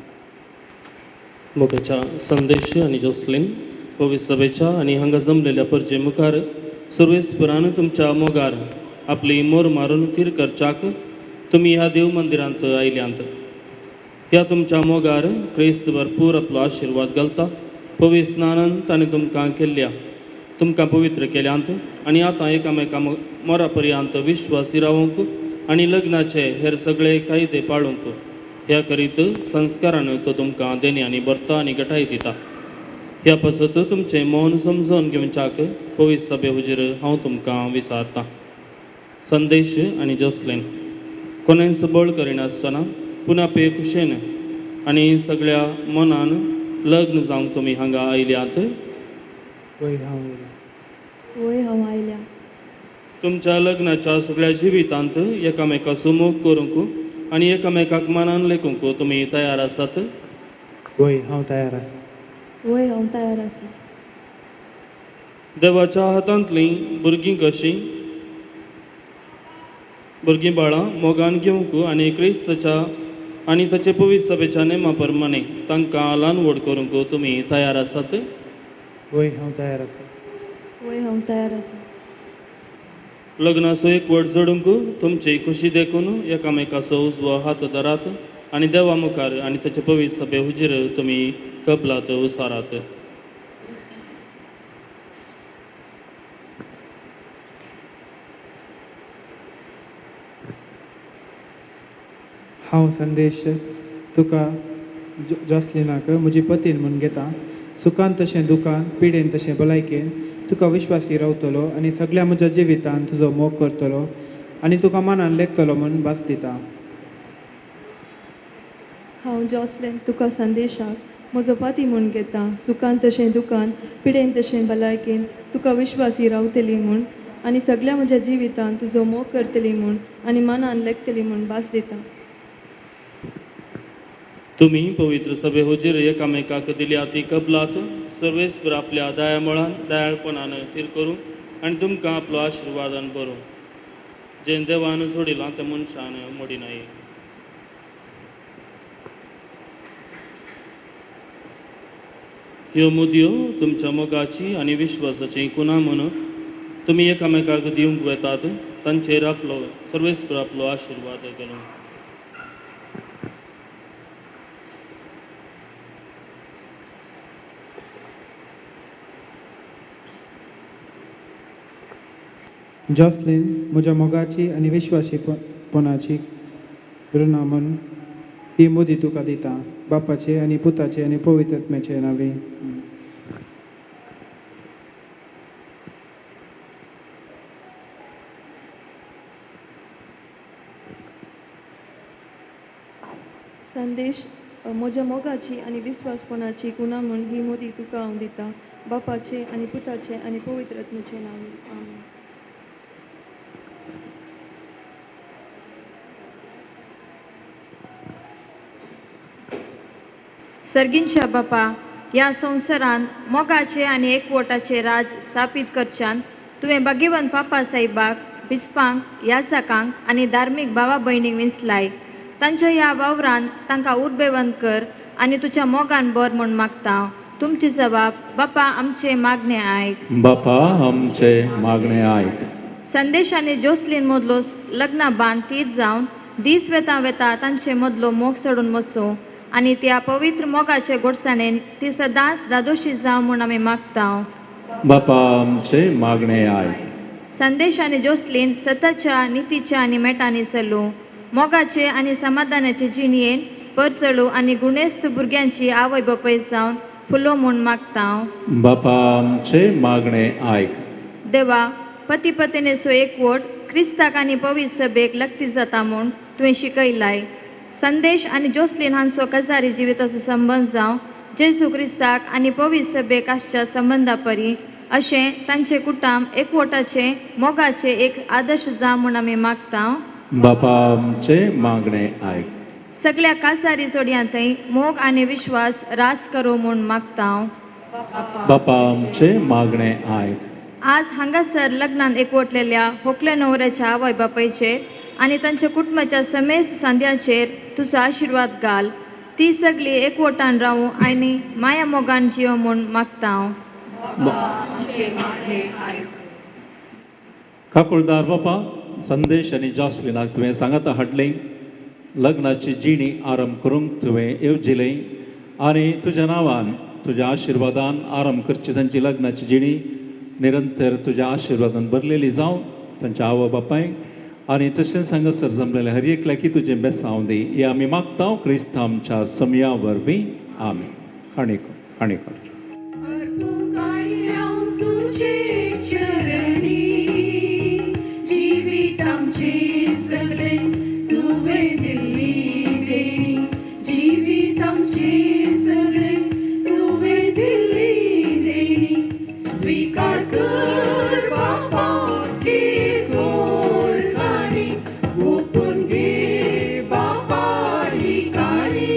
S6: मोगाच्या संदेश आनी जॉस्लिन पवित्र सभेच्या आनी हांगा जमलेल्या परजे मुखार सर्वेस्परान तुमच्या मोगार आपली मोर मारून तीर करच्याक तुमी ह्या देव मंदिरांत आयल्यांत ह्या तुमच्या मोगार क्रिस्त भरपूर आपलो आशिर्वाद घालता पवित्र स्नानान ताणें तुमकां केल्ल्या तुमकां पवित्र केल्यांत आनी आतां एकामेका मोरा पर्यंत विश्वासी रावूंक आनी लग्नाचे हेर सगळे कायदे पाळूंक ह्या करीत संस्कारान तो तुमकां देणी आनी बरता आनी घटाय दिता ह्या पासत तुमचें मौन समजून घेवच्याक पवित्र सभे हुजीर हांव तुमकां विचारतां संदेश आनी जॉस्लिन कोणेंच बळ करिनासतना पुनापे कुशेन आनी सगळ्या मनान लग्न जावंक तुमी हांगा आयल्यात
S10: वय हांव आयल्या
S6: तुमच्या लग्नाच्या सगळ्या जिवितांत एकामेकाचो मोग करूंक आनी एकामेकाक मनान लेखूंक तुमी तयार आसात
S10: वय हांव तयार आसा
S6: देवाच्या हातांतलीं भुरगीं कशीं भुरगीं बाळां मोगान घेवंक आनी क्रिस्ताच्या आनी ताचे पवित्र सभेच्या नेमा प्रमाणे तांकां ल्हान व्हड करूंक तुमी तयार आसात
S10: वय हांव तयार आसा
S6: लग्नाचो एक व्हड जोडूंक तुमची खुशी देखून एकामेकाचो उजवो हात धरात आनी देवा मुखार आनी ताचे पवित्र सभे हुजीर तुमी कबलात उसारात
S10: हांव संदेश तुका जॉस्लिनाक म्हजी पतीन म्हूण घेता सुखान तशें दुखान पिडेन तशें भलायकेन तुका विश्वासी रावतलो आनी सगळ्या म्हज्या जिवितांत तुजो मोग करतलो आनी तुका मनान लेखतलो म्हूण भास दिता
S11: हांव जॉस्लिन तुका संदेशाक म्हजो पती म्हूण घेता सुखान तशें दुखान पिडेन तशें भलायकेन तुका विश्वासी रावतली म्हूण आनी सगळ्या म्हज्या जिवितांत तुजो मोग करतली म्हूण आनी मनान लेखतली म्हूण भास दिता
S6: तुमी पवित्र सभे हुजीर एकामेकाक दिल्या ती कबलात सर्वेस्पर आपल्या दयामुळान दयाळपणान तीर करूं आनी तुमकां आपलो आशिर्वादान भरूं जें देवान जोडिलां तें मनशान मोडिनाय ह्यो मुदयो तुमच्या मोगाची आनी विश्वासाची कुणा म्हूण तुमी एकामेकाक दिवंक वेतात तांचेर आपलो सर्वेस्पर आपलो आशिर्वाद घालूं
S10: जॉसलिन म्हज्या मोगाची आनी विश्वासीपणाची ऋणां म्हूण ही मोदी तुका दिता बापाचे आनी पुताचे आनी पवित्र आत्म्याचे नांवे.
S11: संदेश म्हज्या मोगाची आनी विस्वासपणाची गुणां म्हूण ही मोदी तुका हांव दिता बापाचे आनी पुताचे आनी पवित्र आत्म्याचे नांवे. आमेन.
S12: सर्गींच्या बापा, ह्या संवसारान मोगाचे आनी एकवटाचे राज स्थापीत करच्यान तुवें भाग्यवान पापा साहेबाक बिस्पांक यासकांक आनी धार्मीक भावा भयणीक विंचलाय. तांच्या ह्या वावरान तांकां उर्बेवंत कर आनी तुज्या मोगान बर म्हूण मागता हांव. तुमचे जबाब बापा आमचे मागणे आयक.
S6: बापा आमचे मागणे आयक.
S12: संदेश आनी जोसलीन मदलो लग्ना बांद तीर जावन दीस वेता वेता तांचे मदलो मोग सोडून वचो आनी त्या पवित्र मोगाचे गोडसाणेन ती सदांच दादोशी जावं म्हूण आमी मागता हांव.
S6: बापा आमचे मागणे आयक.
S12: संदेश आनी जोसलीन सताच्या नितीच्या आनी मेटांनी चलू मोगाचे आनी समाधानाचे जिणयेन परसळू आनी गुणेस्त भुरग्यांची आवय बापय जावन फुलो म्हूण मागता हांव.
S6: बापा आमचे मागणे आयक.
S12: देवा, पती पत्नीचो एकवट क्रिस्ताक आनी पवित्र सभेक लक्ती जाता म्हूण तुवें शिकयलाय. संदेश आनी जोसलीन हांचो कसारी जिविताचो संबंद जावं जेजू क्रिस्ताक आनी पवित्र सभेक आसच्या संबंदा परी अशें तांचे कुटुंब एकवटाचे मोगाचे एक आदर्श जावं म्हूण आमी मागता हांव.
S6: बापा आमचे मागणे आयक.
S12: सगळ्या कासारी जोडयांतय मोग आनी विश्वास रास करूं म्हूण मागता हांव.
S6: बापा आमचे मागणे आयक.
S12: आज हांगासर लग्नान एकवटलेल्या होकले न्हवऱ्याच्या आवय बापायचेर आनी तांच्या कुटुंबाच्या समेस्त सांद्यांचेर तुजो आशिर्वाद घाल. ती सगळी एकवटान रावूं आनी माया मोगान जियो म्हूण मागता हांव.
S6: काकुळदार बापा, संदेश आनी जॉसलिनाक तुवें सांगाता हाडलें. लग्नाची जिणी आरंभ करूंक तुवें येवजिलें आनी तुज्या नांवान तुज्या आशिर्वादान आरंभ करची तांची लग्नाची जिणी निरंतर तुज्या आशिर्वादान भरलेली जावं तांच्या आवय बापायक आनी तशेंच हांगासर जमलेले हर एकल्या की तुजें बेसांव दी हे आमी मागता क्रिस्त आमच्या समया वरवीं. आमेन. हाणी कर.
S8: तुझे चरणी जीवित आमचे सगळे तुवें दिल्ली देणी. जीवित आमचे सगळे तुवें दिल्ली देणी. स्वीकार कर बापा ही गोड काणी. ओपून घे बापा ही काणी.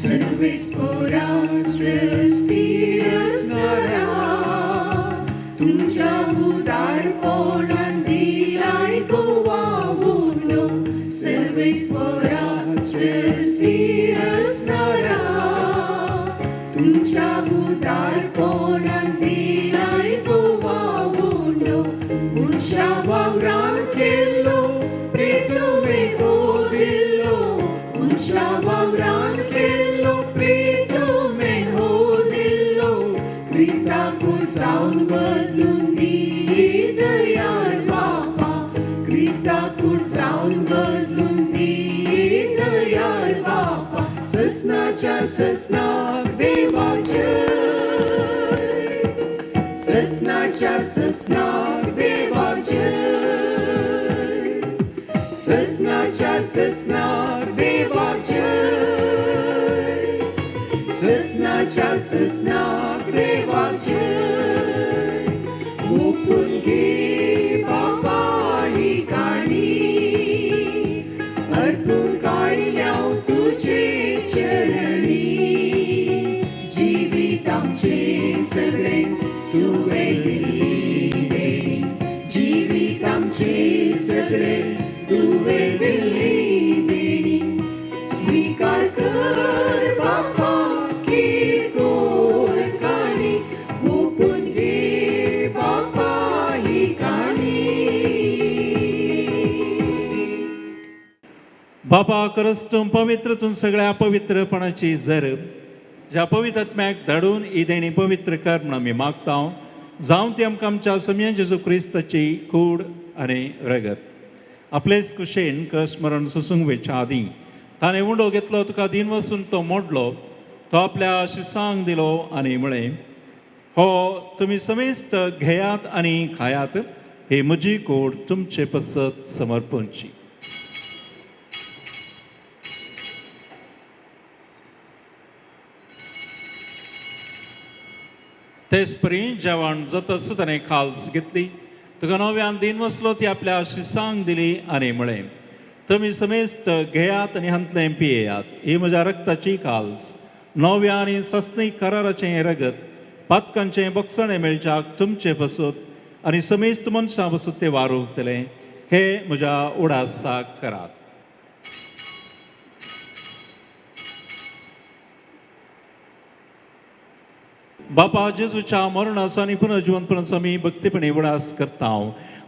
S8: सर्वेस सृष्टी असणारा तुझ्या उदार कोणान दिलाय गोवा उठलो. सर्वेस सृष्टी असणारा तुझ्या उदार कोणान दिलाय गोवा उठलो. उंचा वावरान केल्लो प्रेम हो दिल्लो. उंचा वावरान केल्लो प्रेम हो दिल्लो. क्रिस्ताकून जावन बदलून दी दयाळ बापा. क्रिस्ताकून जावन बदलून दी दयाळ बापा. ससनाच्या ससनाक देवाचे. ससनाच्या ससनाक देवाचे. ससनाच्या ससनाक देवाचे. ससनाच्या ससनाक देवाचे. ओपून घे बापा ही काणी. अर्पून काडल्या तुझे चरणी. जीवित आमचे सगळे तुवें दिल्ली देणी. जीवित आमचे सगळे तुवें दिल्ली देणी. स्वीकार कर बापा की गोड काणी. ओपून घे बापा ही काणी.
S6: बापा खरंच तूं पवित्र तूं सगळ्या पवित्रपणाची जर ज्या पवित्र आत्म्याक धाडून ही देणी पवित्र कर म्हणून आमी मागता जावं ती आमकां आमच्या समया जेजू क्रिस्ताची कूड आनी रगत आपलेच कुशेन स्मरण सुसूंक वेच्या आदीं ताणें उंडो घेतलो तुका दिन वचून तो मोडलो तो आपल्या शिसांक दिलो आनी म्हळें हो तुमी समेस्त घेयात आनी खायात ही म्हजी कूड तुमचे पसत समर्पणची. तेच परी जेवण जातच ताणें खाल्स घेतली तुका नव्यान दिन वचलो ती आपल्या शिसांक दिली आनी म्हळें तुमी समेस्त घेयात आनी हांतलें पियेयात ही म्हज्या रक्ताची खाल्स नव्या आनी सस्ती कराराचें रगत पातकांचें बक्षणें मेळच्याक तुमचे पसत आनी समेस्त मनशां पसत तें वारूंकतलें हे म्हज्या उडासाक करात. बापा जेजूच्या मरणाचो आनी पुनर्जिवंतपणाचो आमी भक्तीपणी उडास करता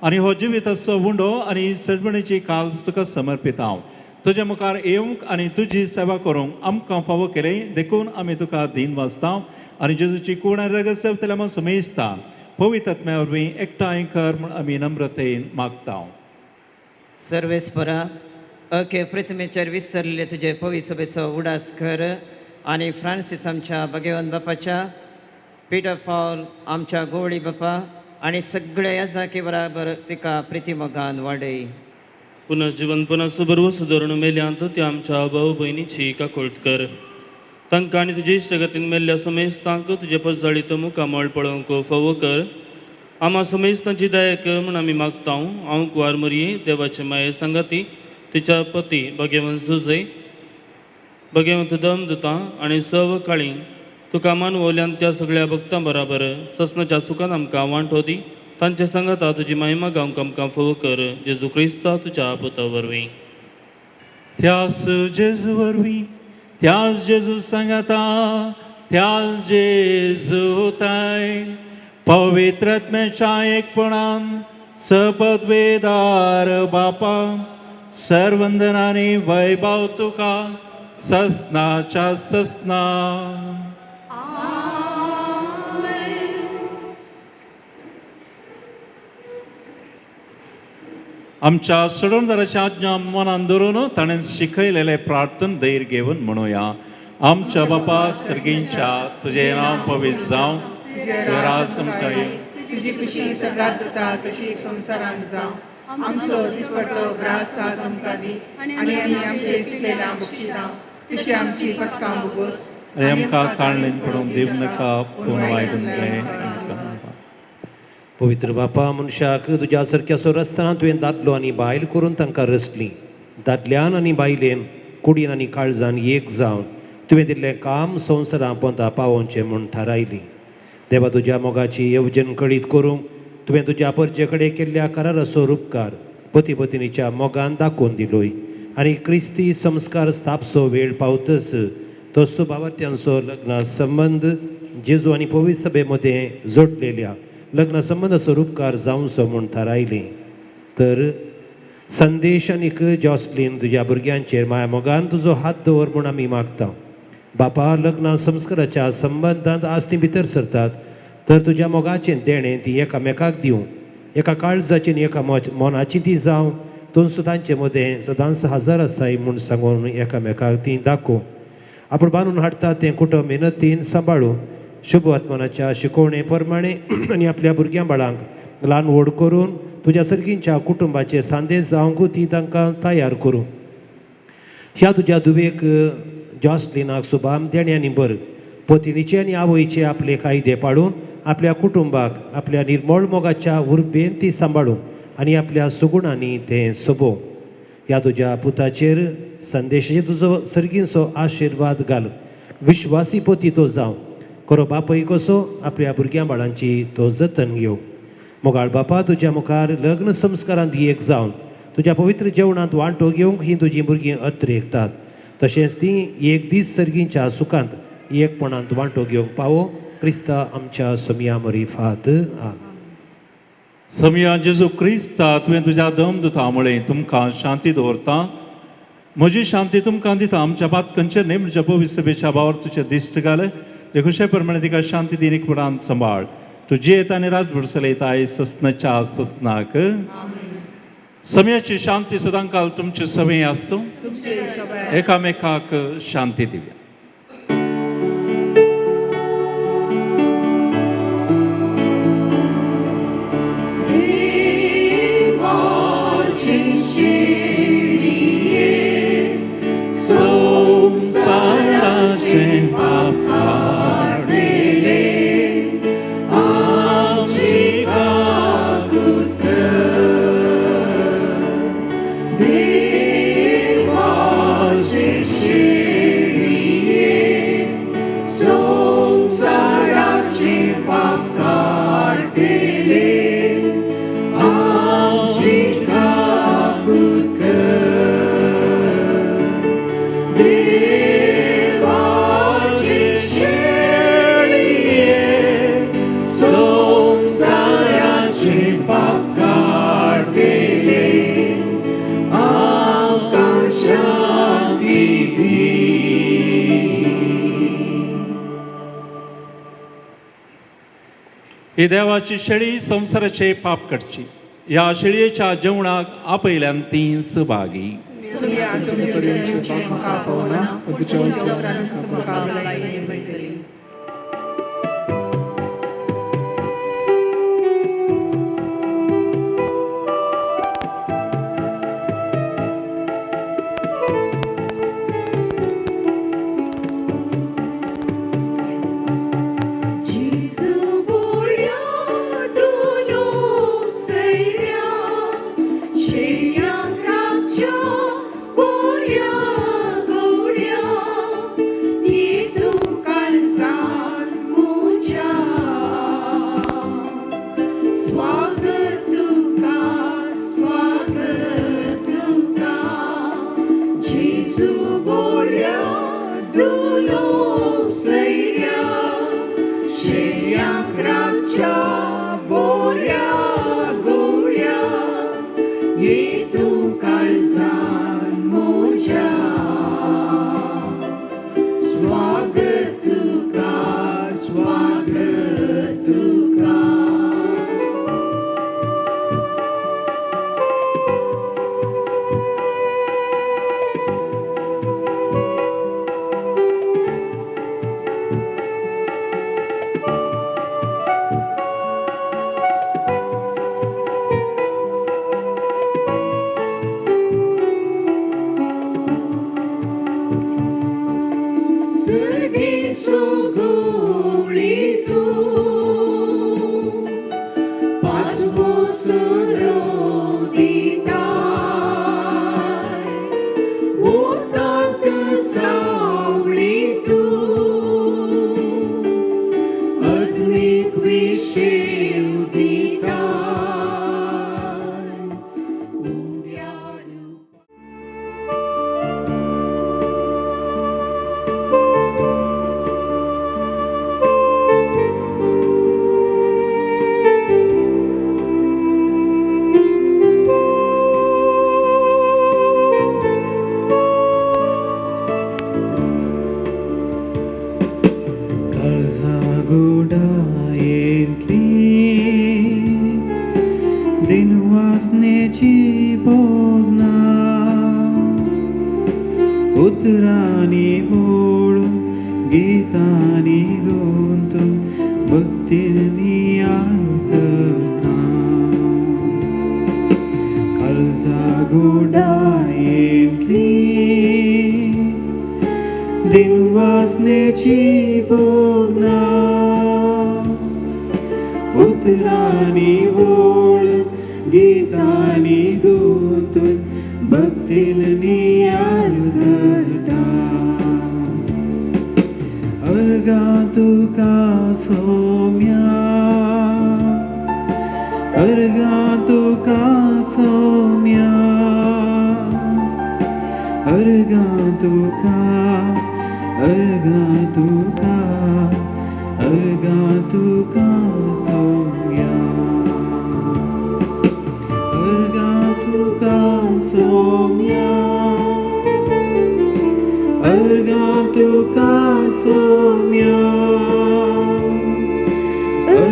S6: आनी हो जिविताचो उंडो आनी सजवणेची काल्स तुका समर्पिता. तुजे मुखार येवंक आनी तुजी सेवा करूंक आमकां फावो केलें देखून आमी तुका दिन वाचता आनी जेजूची कूड आनी रगत सेवतले आमी समेजता पवित्र आत्म्या वरवीं एकठांय कर म्हूण आमी नम्रतेन मागता.
S9: सर्वेस्परा अके पृथ्वीचेर विस्तरलेले तुजे पवित्र सभेचो उडास कर आनी फ्रांसीस आमच्या भगवंत बापाच्या पीटर पॉल आमच्या गोवळी बापा आनी सगळ्या याजाकी बराबर तिका प्रितीमोगान वाडय.
S13: पुनर्जिवंतपणाचो बरो सुदारण मेल्यांत त्या आमच्या भाऊ भयणीची काकोळट कर तांकां आनी तुजे इश्टगतीन मेल्ल्या समेस्तांक तुजे पसजाळीत मुखामळ पळोवंक फावो कर. आम्हा समेस्तांची दया कर म्हूण आमी मागता. हांव कुवार मरये देवाचे माये सांगाती तिच्या पती भगवंत सुजय भगवंत दमदता आनी सव काळी तुका मानवल्यान त्या सगळ्या भक्तां बराबर ससनाच्या सुखान आमकां वांटो दी. तांचे सांगाता तुजी महिमा गावंक आमकां फावो कर जेजू क्रिस्ता तुज्या पुता वरवीं.
S6: त्यास जेजू वरवीं त्यास जेजू सांगाता त्यास जेजू ताय पवित्र आत्म्याच्या एकपणान सपदवेदार बापा सर्वंदन आनी वैभव तुका ससनाच्या ससना. आमच्या सोडूनदाराच्या आज्ञा मनान धरून ताणें शिकयलेले प्रार्थन धैर्य घेवन म्हणुया. आमच्या बापा सर्गींच्या तुजें नांव पवित्र जावं तुजें राज आमकां येवं
S8: तुजी खुशी सगळ्यात जाता तशी संवसारांत जावं आमचो दिसपटलो ग्रास आज आमकां दी आनी आमी आमचे चिंतलेल्या बक्षिसां तशी आमची पथकां भोगोस
S6: आनी आमकां काळणेन पडूंक दिव नाका पूण वायटून घे.
S14: पवित्र बापा मनशाक तुज्या सारक्याचो रस्ताना तुवें दादलो आनी बायल करून तांकां रचली. दादल्यान आनी बायलेन कुडीन आनी काळजान एक जावन तुवें दिल्लें काम संवसारा पोंदा पावोवचें म्हूण थारायली. देवा तुज्या मोगाची येवजण कळीत करूंक तुवें तुज्या परजे कडेन केल्ल्या कराराचो उपकार पती पत्नीच्या मोगान दाखोवन दिलोय आनी क्रिस्ती संस्कार स्थापचो वेळ पावतच तो सुभावार्थ्यांचो लग्न संबंद जेजू आनी पवित्र सभे मदें जोडलेल्या लग्न संबंदाचो उपकार जावचो म्हूण थारायली. तर संदेश आनीक जॉसलीन तुज्या भुरग्यांचेर माया मोगान तुजो हात दवर म्हूण आमी मागता. बापा लग्न संस्काराच्या संबंदांत आज ती भितर सरतात तर तुज्या मोगाचें देणें ती एकामेकाक दिवं एका काळजाची एका मोनाची ती जावं दोन सुतांचे मदें सदांच हजर आसाय म्हूण सांगून एकामेकाक ती दाखोव. आपूण बांदून हाडटा तें कुटुंब मेहनतीन सांबाळूं शुभ आत्मनाच्या शिकोवणे प्रमाणे आनी आपल्या भुरग्यां बाळांक ल्हान व्हड करून तुज्या सर्गींच्या कुटुंबाचे सांदेश जावंक ती तांकां तयार करूं. ह्या तुज्या दुवेक जॉसलिनाक शुभाम देणे आनी बर पत्नीचे आनी आवयचे आपले कायदे पाळून आपल्या कुटुंबाक आपल्या निर्मळ मोगाच्या उर्बेन ती सांबाळूं आनी आपल्या सुगुणांनी तें सोबोव. ह्या तुज्या पुताचेर संदेशाचे तुजो सर्गींचो आशिर्वाद घाल. विश्वासी पती तो जावं खरो बापय कसो आपल्या भुरग्यां बाळांची तो जतन घेवं. मोगाळ बापा तुज्या मुखार लग्न संस्कारांत एक जावन तुज्या पवित्र जेवणांत वांटो घेवंक ही तुजीं भुरगीं अत्रेकतात. तशेंच ती एक दीस सर्गींच्या सुखांत एकपणांत वांटो घेवंक पावो. क्रिस्ता आमच्या समया मरीफात
S6: समया जेजू क्रिस्ता तुवें तुज्या दमदुता मुळे तुमकां शांती दवरता. म्हजी शांती तुमकां दिता आमच्या बातकंचे न्ही म्हणजे पवित्र सभेच्या भावार तुझे दिश्ट घाल देखुशे प्रमाणे तिका शांती दिनीक पुरान सांबाळ तू जियेत आनी राजभर चलयता आयज ससनाच्या ससनाक समयाची शांती सदां काल तुमचे सभे आसूं एकामेकाक शांती दिव्या. ही देवाची शेळी संसाराचे पाप काडची ह्या शेळयेच्या जेवणाक आपयल्यान ती सहभागी.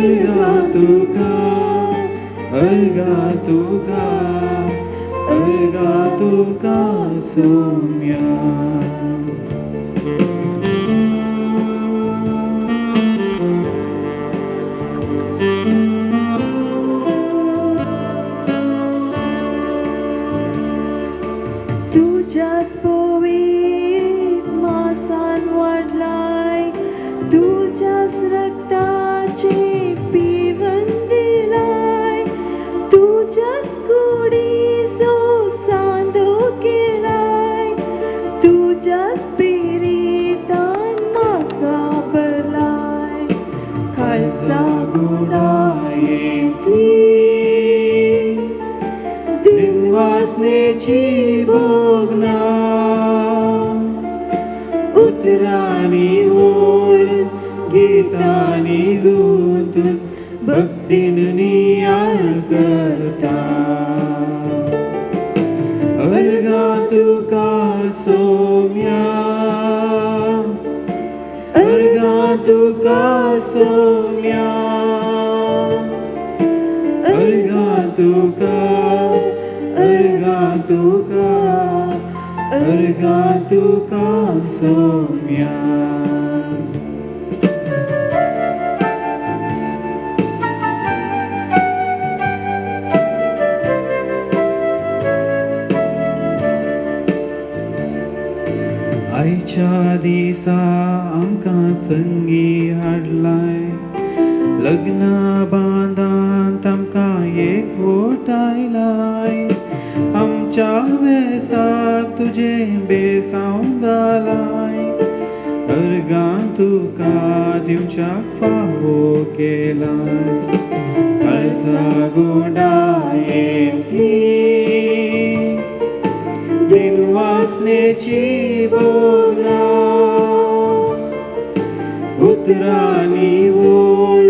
S10: अर्गा तुका अर्गा तुका अर्गा तुका सौम्या
S11: तुझ्याच पोवीत मासान वाढलाय तुझ्याच रक्ताची पिवन दिलाय तुझ्याच कुडीचो सांदो केलाय तुझ्याच पिरितान म्हाका भरलाय खालसा गुणायेंतली दिनवासनेची भोगना उतरांनी ओळ गीतांनी गुंतून भक्तीन नियाळ करता अर्गा तुका सौम्या अर्गा तुका सौम्या अर्गा तुका अर्गा तुका अर्गा तुका सौम्या आयच्या दिसा आमकां संगी हाडलाय लग्ना बांदांत आमकां एकवट आयलाय आमच्या वेसाक तुजे बेसांव घालाय अर्गा तुका दिवच्याक फावो केलाय काळजा गोंडायेंतली दिनवासनेची बोगना उतरांनी ओळ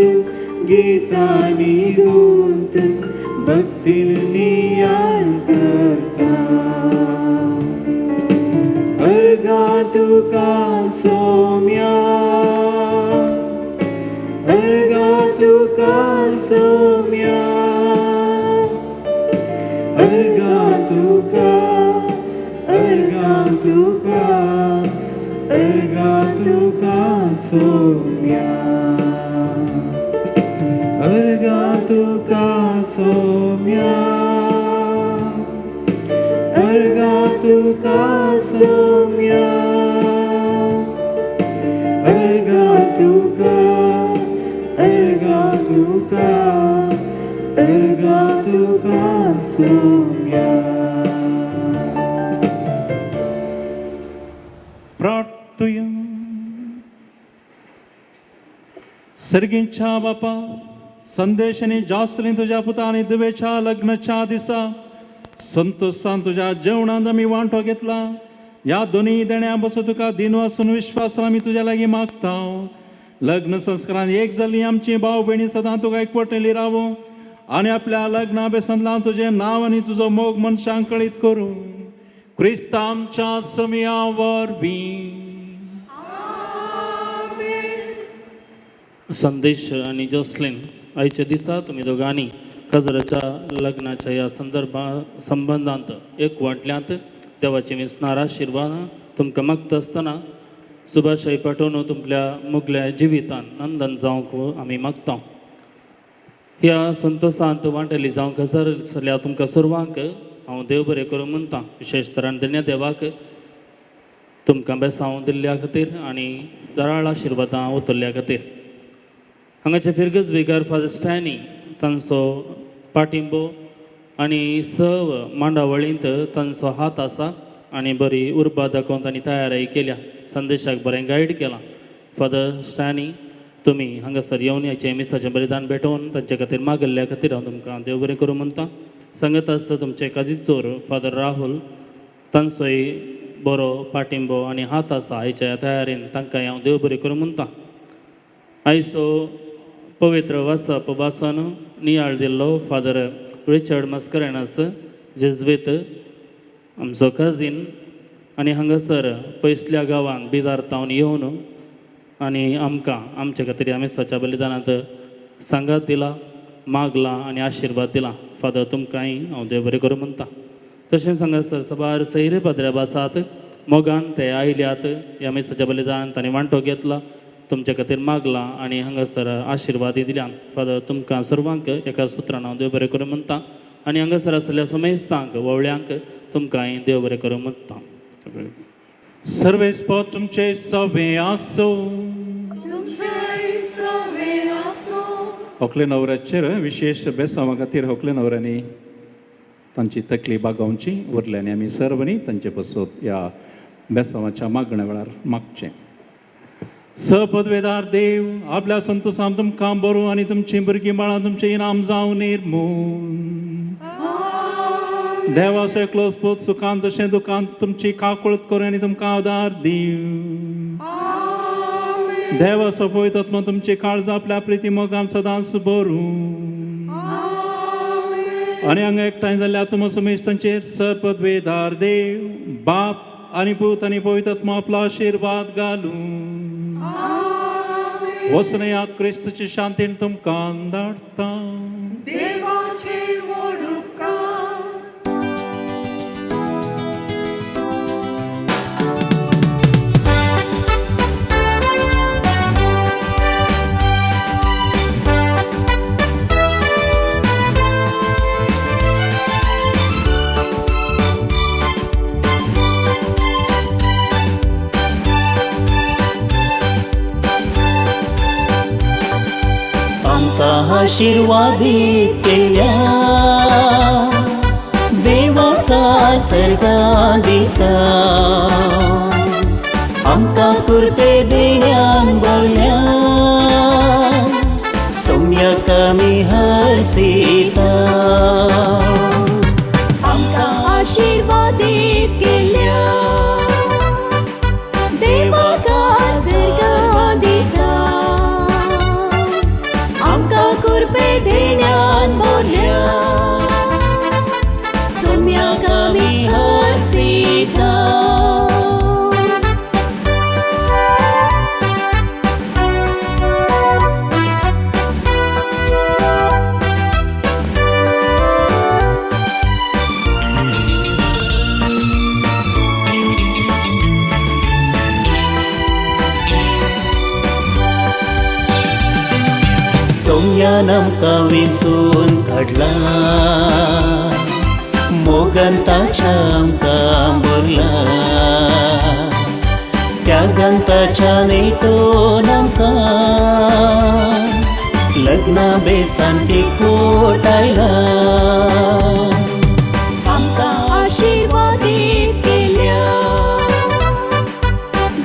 S11: गीतांनी गुंतून भक्तीन नियाळ करता अर्गा तुका सौम्या अर्गा तुका सौम्या अर्गा तुका अर्गा तुका अर्गा तुका सौम्या अर्गा तुका सौम्या अर्गा तुका सौम्या अर्गा तुका अर्गा तुका अर्गा तुका सौम्या
S6: प्रार्थुया सर्गींच्या बापा संदेशाने जास्तीन तुझ्या पुताने दुवेच्या लग्नाच्या दिसा संतोषान तुझ्या जेवणात आम्ही वांटो घेतला या दोन्ही देण्या बसून तुका दिन वाचून विश्वास आम्ही तुझ्या लागीं मागता लग्न संस्कारान एक जाल्ली आमची भाव भयणी सदां तुका एकवटलेली रावो आनी आपल्या लग्ना बेसंतला तुझे नाव आनी तुजो मोग मनशांक कळीत करूं क्रिस्त आमच्या समिया वरवीं
S13: संदेश आणि जोसलीन आयच्या दिसा तुम्ही दोघांनी काजराच्या लग्नाच्या या संबंधांत एक वाटल्यांत देवाची विस्नार आशिर्वाद तुमकां मागता आसतना सुभाषाई पाठोवन तुमच्या मुगल्या जिवितान नंदन जावंक आमी मागता ह्या संतोषांत वांटेली जावंक जाल्या तुमकां सर्वांक हांव देव बरें करूं म्हणटा विशेश तरान दिल्या देवाक तुमकां बेसांव दिल्ल्या खातीर आनी दराळ आशिर्वादां उतरल्या खातीर हांगाचे फिरगज विकार फादर स्टॅनी तांचो पाठिंबो आनी सर्व मांडावळींत तांचो हात आसा आनी बरी उर्बा दाखोवन तांणी तयारी केल्या संदेशाक बरें गायड केलां फादर स्टॅनी तुमी हांगासर येवन ह्याचें मिसाचें बलिदान भेटोवन तांचे खातीर मागल्ल्या खातीर हांव तुमकां देव बरें करूं म्हणटा सांगत आसता तुमचे कादीचोर फादर राहुल तांचोय बरो पाठिंबो आनी हात आसा हाच्या तयारेन तांकांय हांव देव बरें करूं म्हणटा आयचो पवित्र वासप वासन नियाळ दिल्लो फादर रिचर्ड मस्करेनस जेजुईत आमचो कजीन आनी हांगासर पयसल्या गांवांत बिदार तावन येवन आनी आमकां आमचे खातीर आमी सच्या बलिदानांत सांगात दिला मागला आणि आशीर्वाद दिला. फादर तुमकांय हांव देव बरें करूं म्हणटा. तशें सांगा सर सबार सैरे पाद्र्या बासात मोगान ते आयल्यात ह्या मेसाच्या बलिदान तांणी वांटो घेतला, तुमचे खातीर मागला आणि हांगासर आशिर्वादी दिल्यान. फादर तुमकां सर्वांक एका सुत्रान हांव देव बरें करूं म्हणटा आणि हांगासर आसलेल्या समेस्तांक वळ्यांक तुमकांय देव बरें करूं म्हणटा.
S6: सर्वेस्पद तुमचे सवे आसो. होकले नवऱ्याचेर विशेष बेसांवा खातीर होकले नवऱ्यांनी तांची तकली बागोवची उरल्यानी आमी सर्वनी तांचे बसत ह्या बेसांवाच्या मागण्या वेळार मागचें. सपदवेदार देव आपल्या संतोशान तुमकां बरो आनी तुमची भुरगीं बाळां तुमचें इनाम जावं निर्मूल. देवा सकलो स्पोत सुखांत तशें दुखांत तुमची काकुळत करूं आनी तुमकां आदार दिव. देवा सोपयत आत्मा तुमची काळज आपल्या प्रिती मोगान सदांच भरूं आनी हांगा एकठांय जाल्ल्या तुम समेस्तांचेर सपदवेदार देव बाप आनी पूत आनी पवित्र आत्मा आपलो आशिर्वाद घालूं. वसनया क्रिस्तुचे शांतीन तुमकां धाडटा.
S15: आशीर्वादीत केल्या देवाका सर्गा दिता. आमकां कृपे देण्यान बोल्या सौम्यक आमी हरसिता. आमकां आशीर्वादीत केल्या देवाका सर्गा दिता. आमकां कृपे देण्यान बोल्या सौम्याक आमी हरसिता. सौम्यान आमकां वेंचून काडला मोगान ताच्या आमकां भरला. त्यागान ताच्या नेटोन आमकां लग्ना बेसान एकवट आयला. आमकां आशीर्वादीत केल्या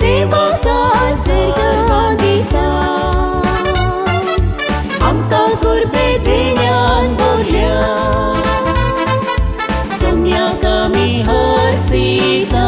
S15: देवाका सर्गा दिता. आमकां कृपे देण्यान बोल्या सौम्याक आमी हरसिता.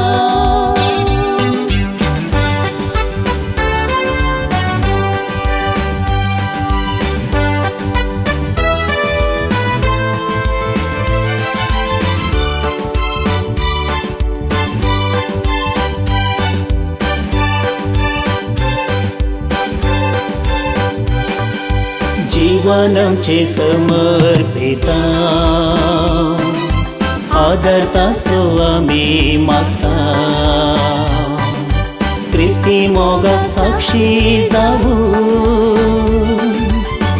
S15: जीवन आमचे समर्पिता आदरता सो आमी मागता. क्रिस्ती मोगाक साक्षी जावूं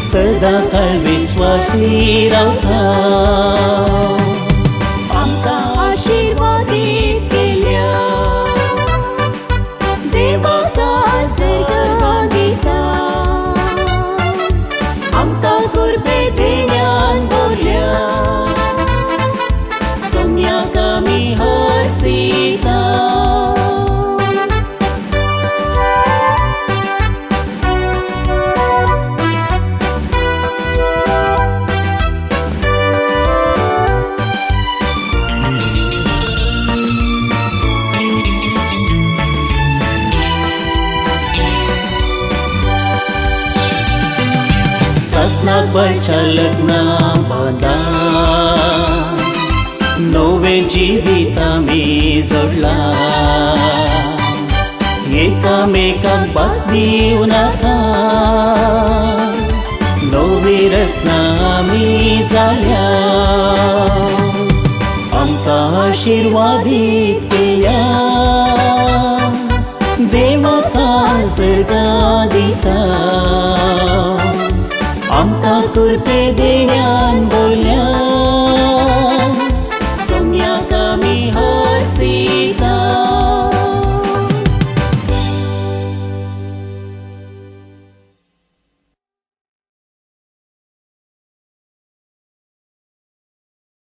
S15: सदा काळ विश्वासी रावता. आमकां आशीर्वादीत केल्या देवाका सर्गा दिता. आमकां कृपे देण्यान बोल्या सौम्याक आमी हरसिता. सासनाक बळच्या लग्ना बांदा नवे जिवीत आमी जोडला. एकामेकाक बास दिवं नाका नवे आशीर्वादीत केल्या देवता सर्गा दिता आमकां कुर्पे देण्यान बोल्या